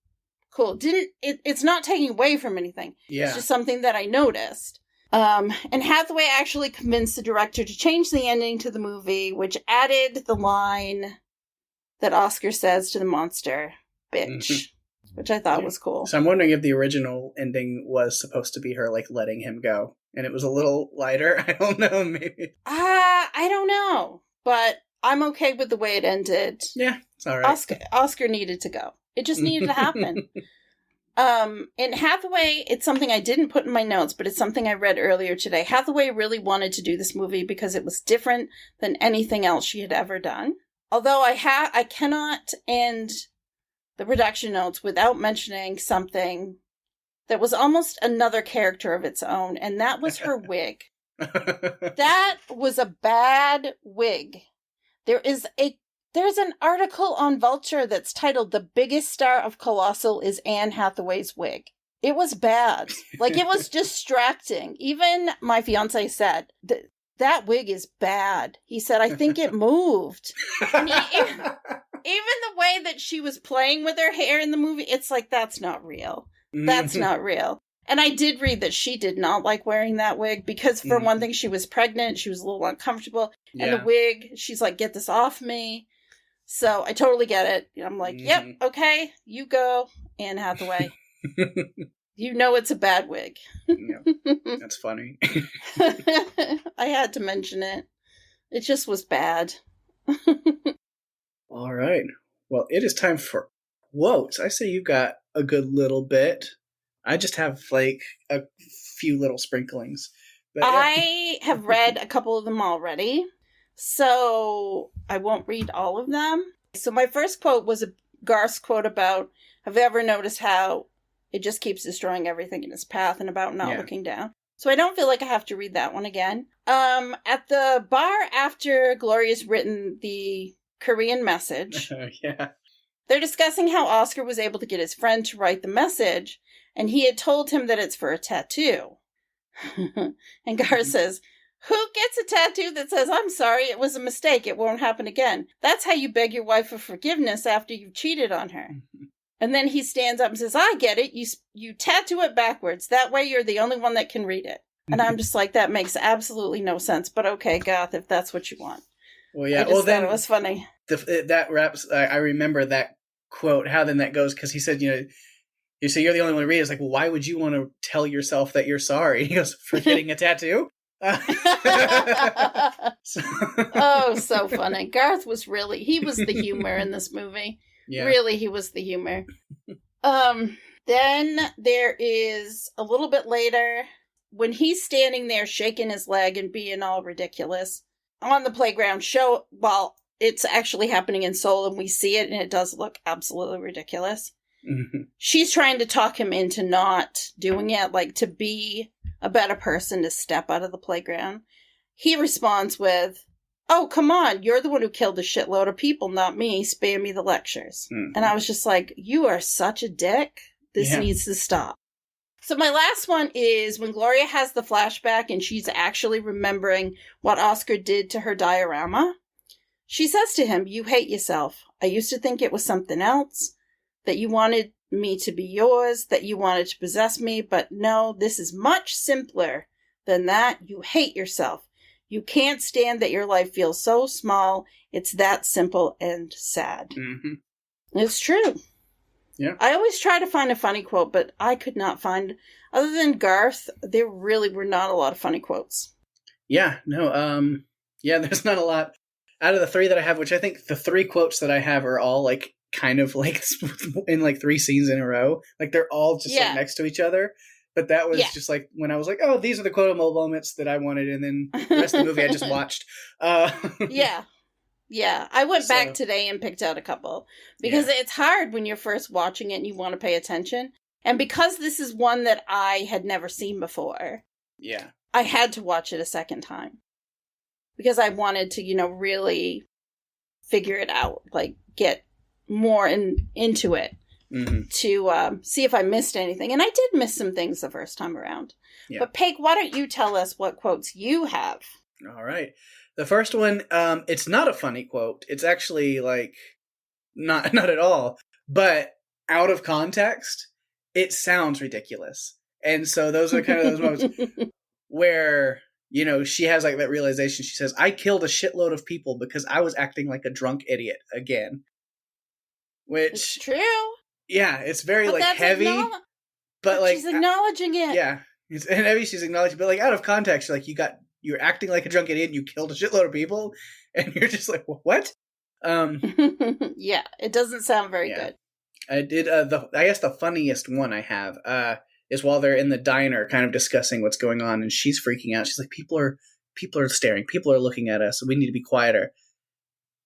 Cool. It's not taking away from anything. Yeah. It's just something that I noticed. And Hathaway actually convinced the director to change the ending to the movie, which added the line that Oscar says to the monster, bitch, which I thought was cool. So I'm wondering if the original ending was supposed to be her, letting him go, and it was a little lighter. I don't know, maybe. I don't know, but I'm okay with the way it ended. Yeah, it's all right. Oscar needed to go. It just needed to happen. In Hathaway, it's something I didn't put in my notes, but it's something I read earlier today. Hathaway really wanted to do this movie because it was different than anything else she had ever done. Although I cannot end the production notes without mentioning something that was almost another character of its own, and that was her wig. That was a bad wig. There's an article on Vulture that's titled "The Biggest Star of Colossal is Anne Hathaway's Wig." It was bad. It was distracting. Even my fiance said, that wig is bad. He said, I think it moved. And even the way that she was playing with her hair in the movie, it's like, that's not real. That's not real. And I did read that she did not like wearing that wig because, for one thing, she was pregnant. She was a little uncomfortable. Yeah. And the wig, she's like, get this off me. So I totally get it. I'm like, yep, okay, you go, Anne Hathaway. You know it's a bad wig. Yeah, that's funny. I had to mention it. It just was bad. All right. Well, it is time for quotes. I say you got a good little bit. I just have a few little sprinklings. But, I have read a couple of them already, so I won't read all of them. So my first quote was a Garth's quote about, have you ever noticed how it just keeps destroying everything in its path, and about not looking down? So I don't feel like I have to read that one again. At the bar after Gloria's written the Korean message, They're discussing how Oscar was able to get his friend to write the message, and he had told him that it's for a tattoo. And Garth says, who gets a tattoo that says, I'm sorry, it was a mistake, it won't happen again? That's how you beg your wife for forgiveness after you've cheated on her. And then he stands up and says, I get it, you tattoo it backwards. That way you're the only one that can read it. And I'm just like, that makes absolutely no sense. But okay, Garth, if that's what you want. Well, yeah. I just thought it was funny. That wraps. I remember that quote. How then that goes? Because he said, you say you're the only one to read it. It's like, well, why would you want to tell yourself that you're sorry? He goes, for getting a tattoo. Oh, so funny. Garth was he was the humor in this movie. Yeah. Really, he was the humor. Then there is a little bit later when he's standing there shaking his leg and being all ridiculous on the playground show. Well, it's actually happening in Seoul and we see it and it does look absolutely ridiculous. Mm-hmm. She's trying to talk him into not doing it, like to be a better person, to step out of the playground. He responds with, oh, come on, you're the one who killed a shitload of people, not me. Spare me the lectures. Mm-hmm. And I was just like, you are such a dick. This needs to stop. So my last one is when Gloria has the flashback and she's actually remembering what Oscar did to her diorama. She says to him, you hate yourself. I used to think it was something else, that you wanted me to be yours, that you wanted to possess me, but no, this is much simpler than that. You hate yourself. You can't stand that your life feels so small. It's that simple and sad. Mm-hmm. It's true. Yeah. I always try to find a funny quote, but I could not find, other than Garth, there really were not a lot of funny quotes. Yeah, no, there's not a lot. Out of the three that I have, which I think the three quotes that I have are all like kind of like in like three scenes in a row. Like they're all just like next to each other. But that was just like when I was like, oh, these are the quotable moments that I wanted. And then the rest of the movie I just watched. Yeah, I went back today and picked out a couple because it's hard when you're first watching it and you want to pay attention. And because this is one that I had never seen before, I had to watch it a second time because I wanted to, really figure it out, like get more into it to see if I missed anything. And I did miss some things the first time around. Yeah. But Pake, why don't you tell us what quotes you have? All right. The first one, it's not a funny quote. It's actually like not at all. But out of context, it sounds ridiculous. And so those are kind of those moments where, she has like that realization. She says, I killed a shitload of people because I was acting like a drunk idiot again. Which it's true. Yeah, it's very like heavy. But like she's acknowledging it. Yeah. It's heavy, she's acknowledging, but like out of context, like you're acting like a drunk idiot and you killed a shitload of people, and you're just like, what? Yeah, it doesn't sound very good. I did I guess the funniest one I have is while they're in the diner kind of discussing what's going on, and she's freaking out. She's like, people are staring, people are looking at us, we need to be quieter.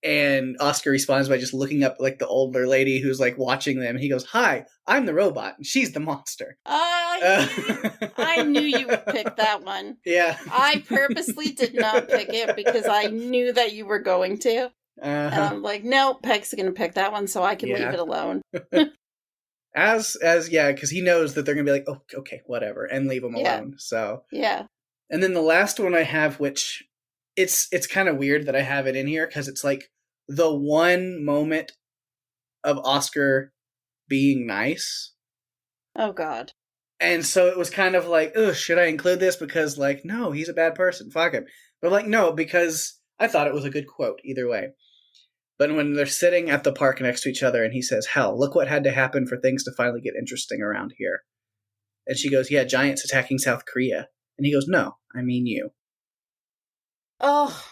And Oscar responds by just looking up like the older lady who's like watching them. He goes, hi, I'm the robot and she's the monster. I knew you would pick that one. Yeah. I purposely did not pick it because I knew that you were going to. And I'm like, no, Peg's going to pick that one so I can leave it alone. Because he knows that they're going to be like, oh, okay, whatever, and leave him alone. So yeah. And then the last one I have, which it's kind of weird that I have it in here because it's like the one moment of Oscar being nice. Oh, God. And so it was kind of like, oh, should I include this? Because like, no, he's a bad person. Fuck him. But like, no, because I thought it was a good quote either way. But when they're sitting at the park next to each other and he says, hell, look what had to happen for things to finally get interesting around here. And she goes, yeah, giants attacking South Korea. And he goes, no, I mean you. Oh,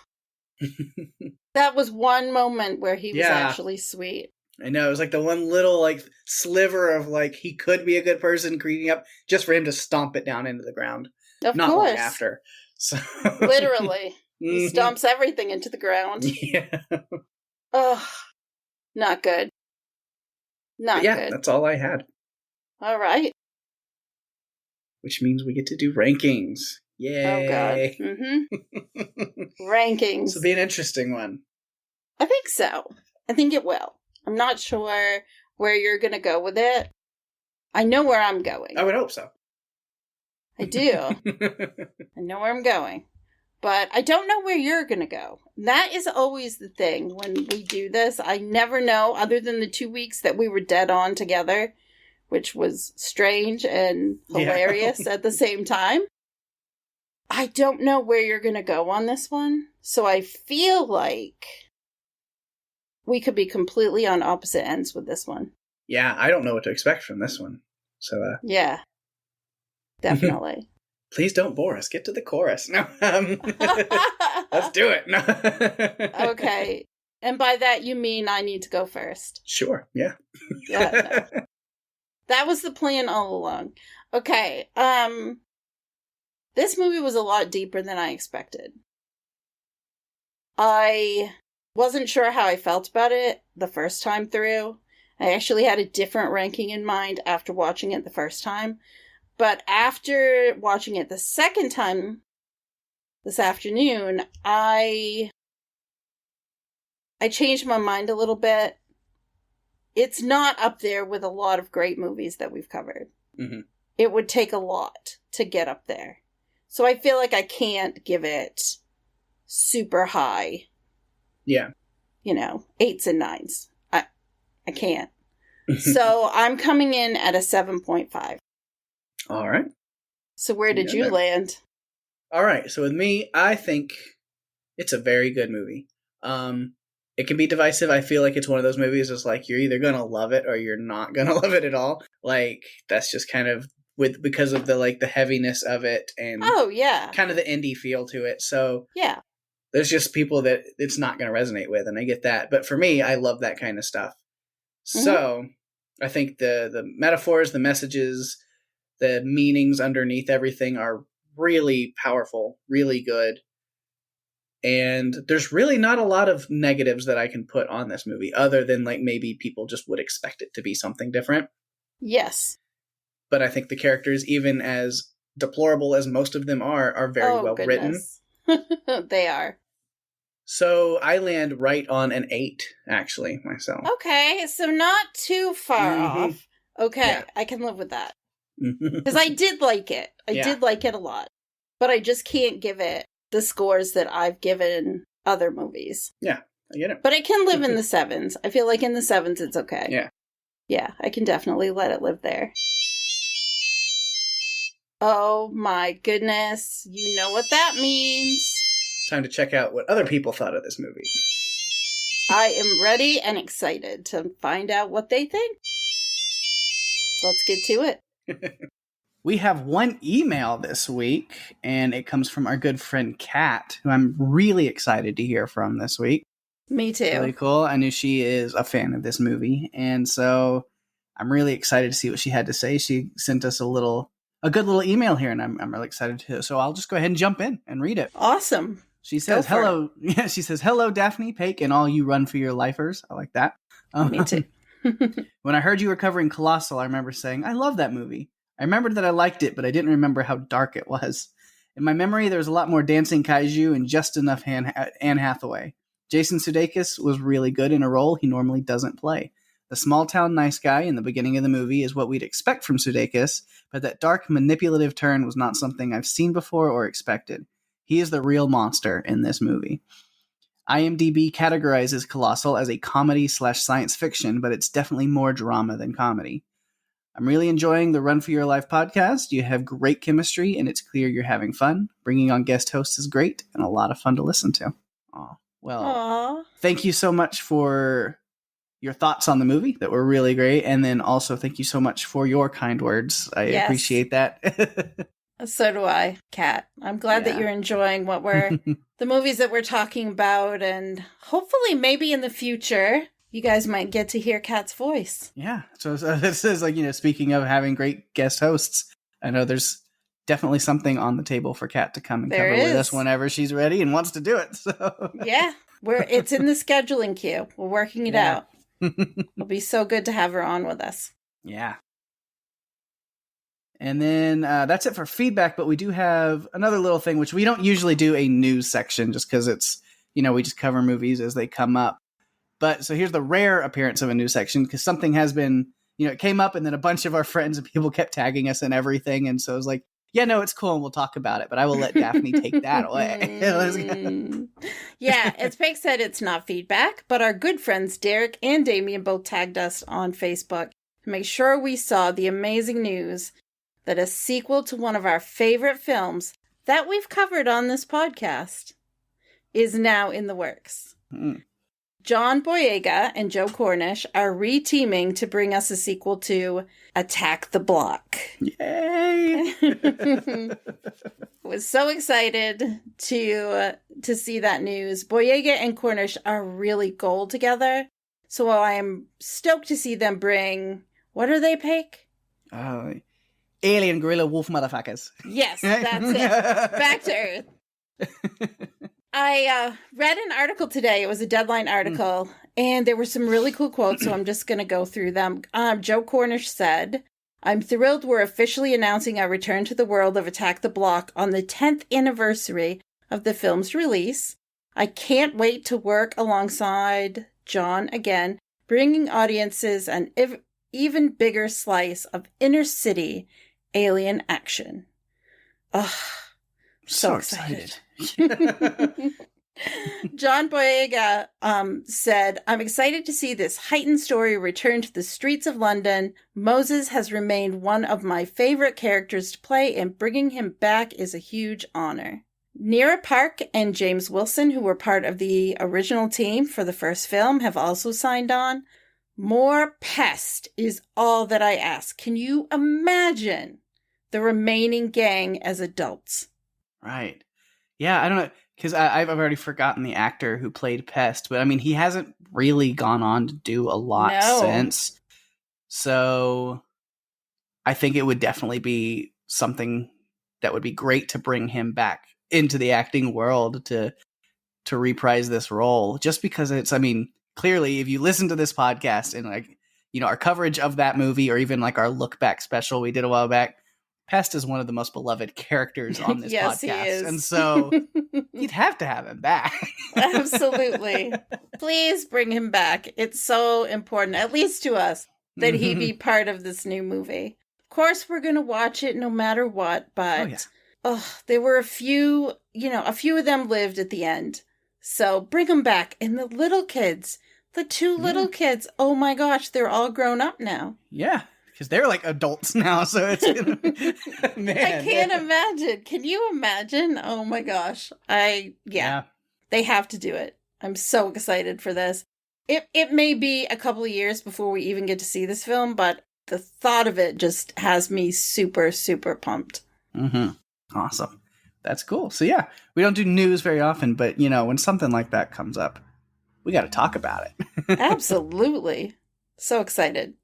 that was one moment where he was actually sweet. I know. It was like the one little like sliver of like he could be a good person creeping up just for him to stomp it down into the ground. Of Not course. long after. So Literally. He stomps everything into the ground. Yeah. Oh, not good. Not good. Yeah, that's all I had. All right. Which means we get to do rankings. Yay. Oh, God. Mm-hmm. Rankings. This will be an interesting one. I think so. I think it will. I'm not sure where you're going to go with it. I know where I'm going. I would hope so. I do. I know where I'm going. But I don't know where you're going to go. That is always the thing when we do this. I never know, other than the 2 weeks that we were dead on together, which was strange and hilarious at the same time. I don't know where you're going to go on this one. So I feel like we could be completely on opposite ends with this one. Yeah, I don't know what to expect from this one. So, yeah, definitely. Please don't bore us. Get to the chorus. No, let's do it. No. Okay. And by that, you mean I need to go first? Sure. Yeah. Yeah. No. That was the plan all along. Okay. This movie was a lot deeper than I expected. I wasn't sure how I felt about it the first time through. I actually had a different ranking in mind after watching it the first time. But after watching it the second time this afternoon, I changed my mind a little bit. It's not up there with a lot of great movies that we've covered. Mm-hmm. It would take a lot to get up there. So I feel like I can't give it super high. Yeah. 8s and 9s. I can't. So I'm coming in at a 7.5. All right. So where did you land? All right. So with me, I think it's a very good movie. It can be divisive. I feel like it's one of those movies that's like you're either going to love it or you're not going to love it at all. Like that's just kind of because of the heaviness of it and kind of the indie feel to it. So yeah. There's just people that it's not going to resonate with, and I get that. But for me, I love that kind of stuff. Mm-hmm. So I think the metaphors, the messages, the meanings underneath everything are really powerful, really good. And there's really not a lot of negatives that I can put on this movie other than maybe people just would expect it to be something different. Yes. But I think the characters, even as deplorable as most of them are very well written. They are. So I land right on an 8, actually, myself. Okay, so not too far off. Okay, yeah. I can live with that. Because I did like it. I did like it a lot. But I just can't give it the scores that I've given other movies. Yeah, I get it. But I can live in the 7s. I feel like in the 7s it's okay. Yeah. Yeah, I can definitely let it live there. Oh my goodness. You know what that means. Time to check out what other people thought of this movie. I am ready and excited to find out what they think. Let's get to it. We have one email this week, and it comes from our good friend Kat, who I'm really excited to hear from this week. Me too. Really cool. I knew she is a fan of this movie, and so I'm really excited to see what she had to say. She sent us a good little email here, and I'm really excited to. So I'll just go ahead and jump in and read it. Awesome. She says, hello. Yeah, she says, hello, Daphne, Pake, and all you run for your lifers. I like that. Me too. When I heard you were covering Colossal, I remember saying, I love that movie. I remembered that I liked it, but I didn't remember how dark it was. In my memory, there was a lot more dancing kaiju and just enough Anne Hathaway. Jason Sudeikis was really good in a role he normally doesn't play. The small-town nice guy in the beginning of the movie is what we'd expect from Sudeikis, but that dark, manipulative turn was not something I've seen before or expected. He is the real monster in this movie. IMDb categorizes Colossal as a comedy/science fiction, but it's definitely more drama than comedy. I'm really enjoying the Run for Your Life podcast. You have great chemistry, and it's clear you're having fun. Bringing on guest hosts is great and a lot of fun to listen to. Aw. Well, Thank you so much for your thoughts on the movie that were really great, and then also thank you so much for your kind words. I appreciate that. So do I, Kat. I'm glad that you're enjoying what the movies that we're talking about, and hopefully maybe in the future you guys might get to hear Kat's voice. Yeah. So this is speaking of having great guest hosts, I know there's definitely something on the table for Kat to come and cover with us whenever she's ready and wants to do it. So yeah, it's in the scheduling queue. We're working it out. It'll be so good to have her on with us. Yeah. And then that's it for feedback, but we do have another little thing, which we don't usually do a news section just because it's, we just cover movies as they come up. But so here's the rare appearance of a new section, because something has been, it came up and then a bunch of our friends and people kept tagging us and everything. And so I was like, yeah, no, it's cool and we'll talk about it, but I will let Daphne take that away. Yeah, as Pake said, it's not feedback, but our good friends Derek and Damien both tagged us on Facebook to make sure we saw the amazing news that a sequel to one of our favorite films that we've covered on this podcast is now in the works. John Boyega and Joe Cornish are re-teaming to bring us a sequel to Attack the Block. Yay! I was so excited to see that news. Boyega and Cornish are really gold together, so I am stoked to see them bring... What are they, Pake? Alien gorilla wolf motherfuckers. Yes, that's it. Back to Earth. I read an article today. It was a Deadline article, and there were some really cool quotes, so I'm just going to go through them. Joe Cornish said, "I'm thrilled we're officially announcing our return to the world of Attack the Block on the 10th anniversary of the film's release. I can't wait to work alongside John again, bringing audiences an even bigger slice of inner city alien action." Ugh. So excited. John Boyega said, "I'm excited to see this heightened story return to the streets of London. Moses has remained one of my favorite characters to play, and bringing him back is a huge honor." Nira Park and James Wilson, who were part of the original team for the first film, have also signed on. "More pest is all that I ask. Can you imagine the remaining gang as adults?" Right. Yeah, I don't know, because I've already forgotten the actor who played Pest, but I mean, he hasn't really gone on to do a lot since. So I think it would definitely be something that would be great to bring him back into the acting world to reprise this role, just because it's, I mean, clearly if you listen to this podcast and our coverage of that movie, or even like our look back special we did a while back, Pest is one of the most beloved characters on this yes, podcast. He is. And so you'd have to have him back. Absolutely. Please bring him back. It's so important, at least to us, that he be part of this new movie. Of course, we're going to watch it no matter what, but there were a few of them lived at the end. So bring them back. And the little kids, the two little kids, oh my gosh, they're all grown up now. Yeah. Because they're like adults now, so it's man. I can't imagine. Can you imagine? Oh my gosh. Yeah. They have to do it. I'm so excited for this. It may be a couple of years before we even get to see this film, but the thought of it just has me super, super pumped. Awesome. That's cool. So yeah, we don't do news very often, but when something like that comes up, we got to talk about it. Absolutely. So excited.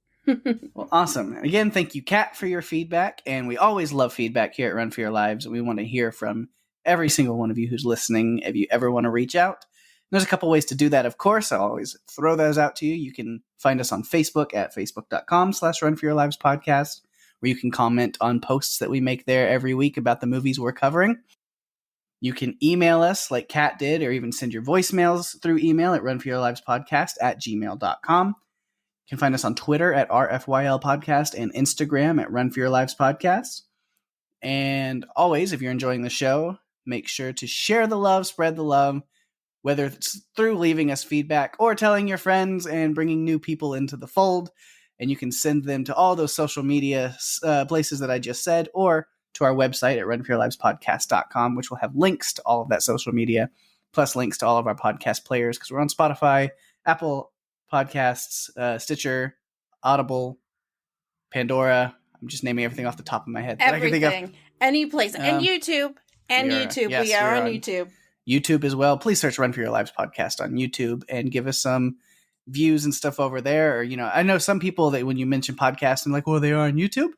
Well, awesome. And again, thank you, Kat, for your feedback. And we always love feedback here at Run for Your Lives. We want to hear from every single one of you who's listening. If you ever want to reach out, there's a couple ways to do that, of course. I'll always throw those out to you. You can find us on Facebook at facebook.com/runforyourlivespodcast, where you can comment on posts that we make there every week about the movies we're covering. You can email us like Kat did, or even send your voicemails through email at runforyourlivespodcast@gmail.com. You can find us on Twitter at RFYL Podcast and Instagram at Run for Your Lives Podcast. And always, if you're enjoying the show, make sure to share the love, spread the love, whether it's through leaving us feedback or telling your friends and bringing new people into the fold. And you can send them to all those social media places that I just said, or to our website at runforyourlivespodcast.com, which will have links to all of that social media, plus links to all of our podcast players, because we're on Spotify, Apple Podcasts, Stitcher, Audible, Pandora. I'm just naming everything off the top of my head. Everything. Any place. And YouTube. We are on YouTube. YouTube as well. Please search Run for Your Lives podcast on YouTube and give us some views and stuff over there. Or, I know some people that when you mention podcasts and like, well, they are on YouTube.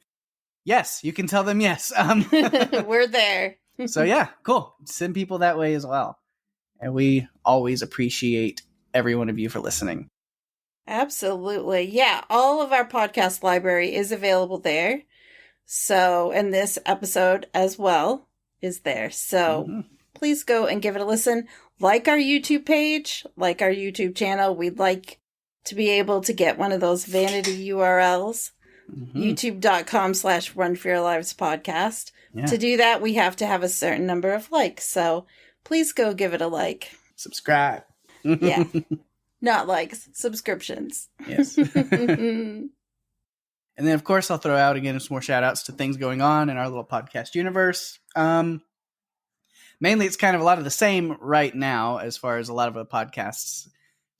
Yes, you can tell them yes. We're there. So yeah, cool. Send people that way as well. And we always appreciate every one of you for listening. Absolutely. Yeah, all of our podcast library is available there. So, and this episode as well is there. So please go and give it a listen. like our YouTube page, like our YouTube channel. We'd like to be able to get one of those vanity URLs, youtube.com/runforyourlivespodcast. Yeah. To do that, we have to have a certain number of likes. So please go give it a like. Subscribe. Yeah. Not likes, subscriptions. Yes. And then, of course, I'll throw out again some more shout outs to things going on in our little podcast universe. Mainly, it's kind of a lot of the same right now, as far as a lot of the podcasts.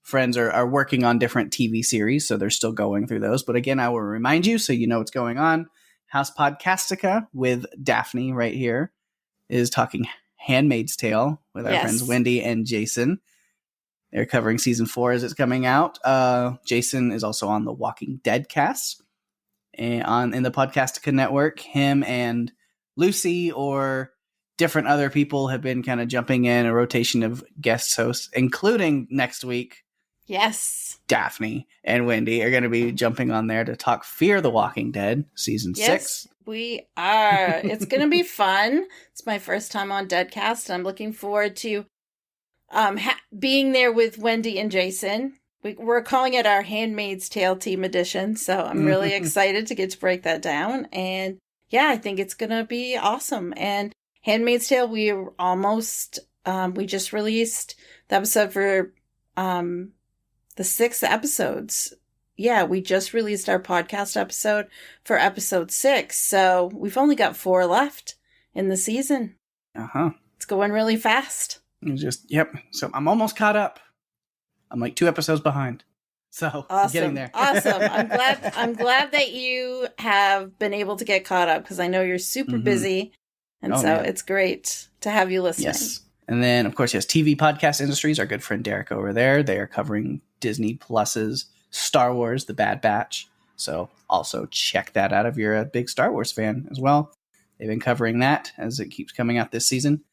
Friends are working on different TV series, so they're still going through those. But again, I will remind you so you know what's going on. House Podcastica with Daphne right here is talking Handmaid's Tale with our friends Wendy and Jason. They're covering season 4 as it's coming out. Jason is also on the Walking Dead cast and in the Podcastica network. Him and Lucy or different other people have been kind of jumping in a rotation of guest hosts, including next week. Yes. Daphne and Wendy are going to be jumping on there to talk Fear the Walking Dead season 6. We are. It's going to be fun. It's my first time on Deadcast. I'm looking forward to being there with Wendy and Jason. We're calling it our Handmaid's Tale Team Edition, so I'm really excited to get to break that down. And yeah, I think it's going to be awesome. And Handmaid's Tale, we just released the episode for the 6 episodes. Yeah, we just released our podcast episode for episode 6, so we've only got 4 left in the season. It's going really fast. Yep. So I'm almost caught up. I'm like 2 episodes behind. So awesome. I'm getting there. Awesome. I'm glad that you have been able to get caught up because I know you're super busy. And it's great to have you listening. Yes. And then, of course, yes, TV Podcast Industries, our good friend Derek over there. They are covering Disney Plus's Star Wars, The Bad Batch. So also check that out if you're a big Star Wars fan as well. They've been covering that as it keeps coming out this season.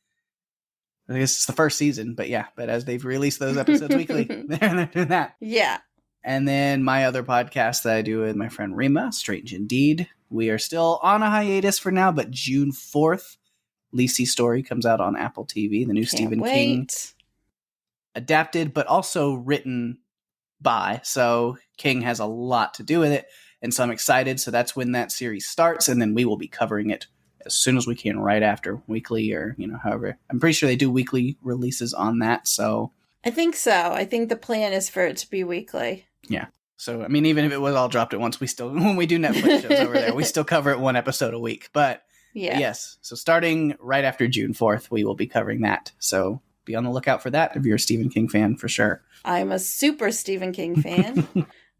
I guess it's the first season, but as they've released those episodes weekly, they're doing that. Yeah. And then my other podcast that I do with my friend Rima, Strange Indeed. We are still on a hiatus for now, but June 4th, Lisey's Story comes out on Apple TV, the new Stephen King adapted, but also written by. So King has a lot to do with it. And so I'm excited. So that's when that series starts. And then we will be covering it as soon as we can right after, weekly or, however. I'm pretty sure they do weekly releases on that. So I think so. I think the plan is for it to be weekly. Yeah. So, I mean, even if it was all dropped at once, when we do Netflix shows over there, we still cover it 1 episode a week. But yes. So starting right after June 4th, we will be covering that. So be on the lookout for that if you're a Stephen King fan for sure. I'm a super Stephen King fan.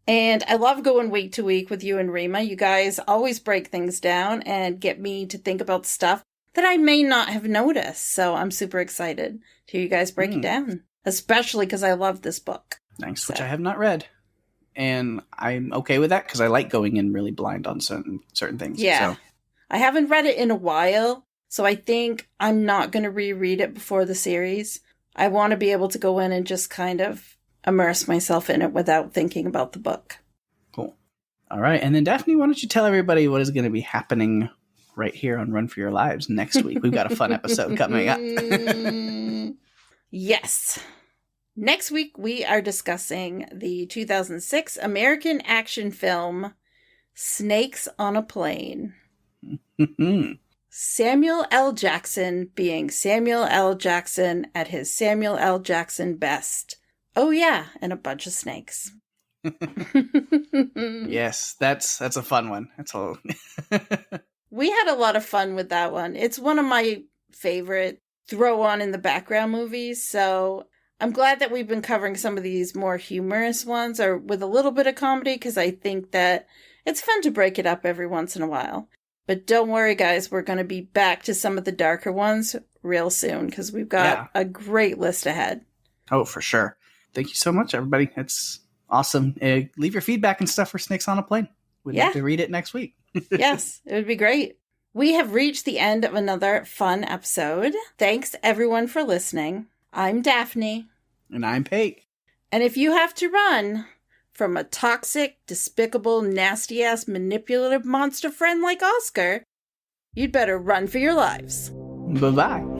And I love going week to week with you and Rima. You guys always break things down and get me to think about stuff that I may not have noticed. So I'm super excited to hear you guys break it down, especially because I love this book. Thanks, which I have not read. And I'm okay with that because I like going in really blind on certain things. Yeah. So. I haven't read it in a while, so I think I'm not going to reread it before the series. I want to be able to go in and just kind of immerse myself in it without thinking about the book. Cool. All right. And then Daphne, why don't you tell everybody what is going to be happening right here on Run for Your Lives next week? We've got a fun episode coming up. Yes. Next week, we are discussing the 2006 American action film, Snakes on a Plane. Samuel L. Jackson being Samuel L. Jackson at his Samuel L. Jackson best. Oh yeah, and a bunch of snakes. Yes, that's a fun one. That's all. We had a lot of fun with that one. It's one of my favorite throw on in the background movies, so I'm glad that we've been covering some of these more humorous ones or with a little bit of comedy because I think that it's fun to break it up every once in a while. But don't worry, guys, we're going to be back to some of the darker ones real soon because we've got a great list ahead. Oh, for sure. Thank you so much, everybody. It's awesome. Leave your feedback and stuff for Snakes on a Plane. We'd love to read it next week. Yes, it would be great. We have reached the end of another fun episode. Thanks, everyone, for listening. I'm Daphne. And I'm Pake. And if you have to run from a toxic, despicable, nasty-ass, manipulative monster friend like Oscar, you'd better run for your lives. Bye-bye.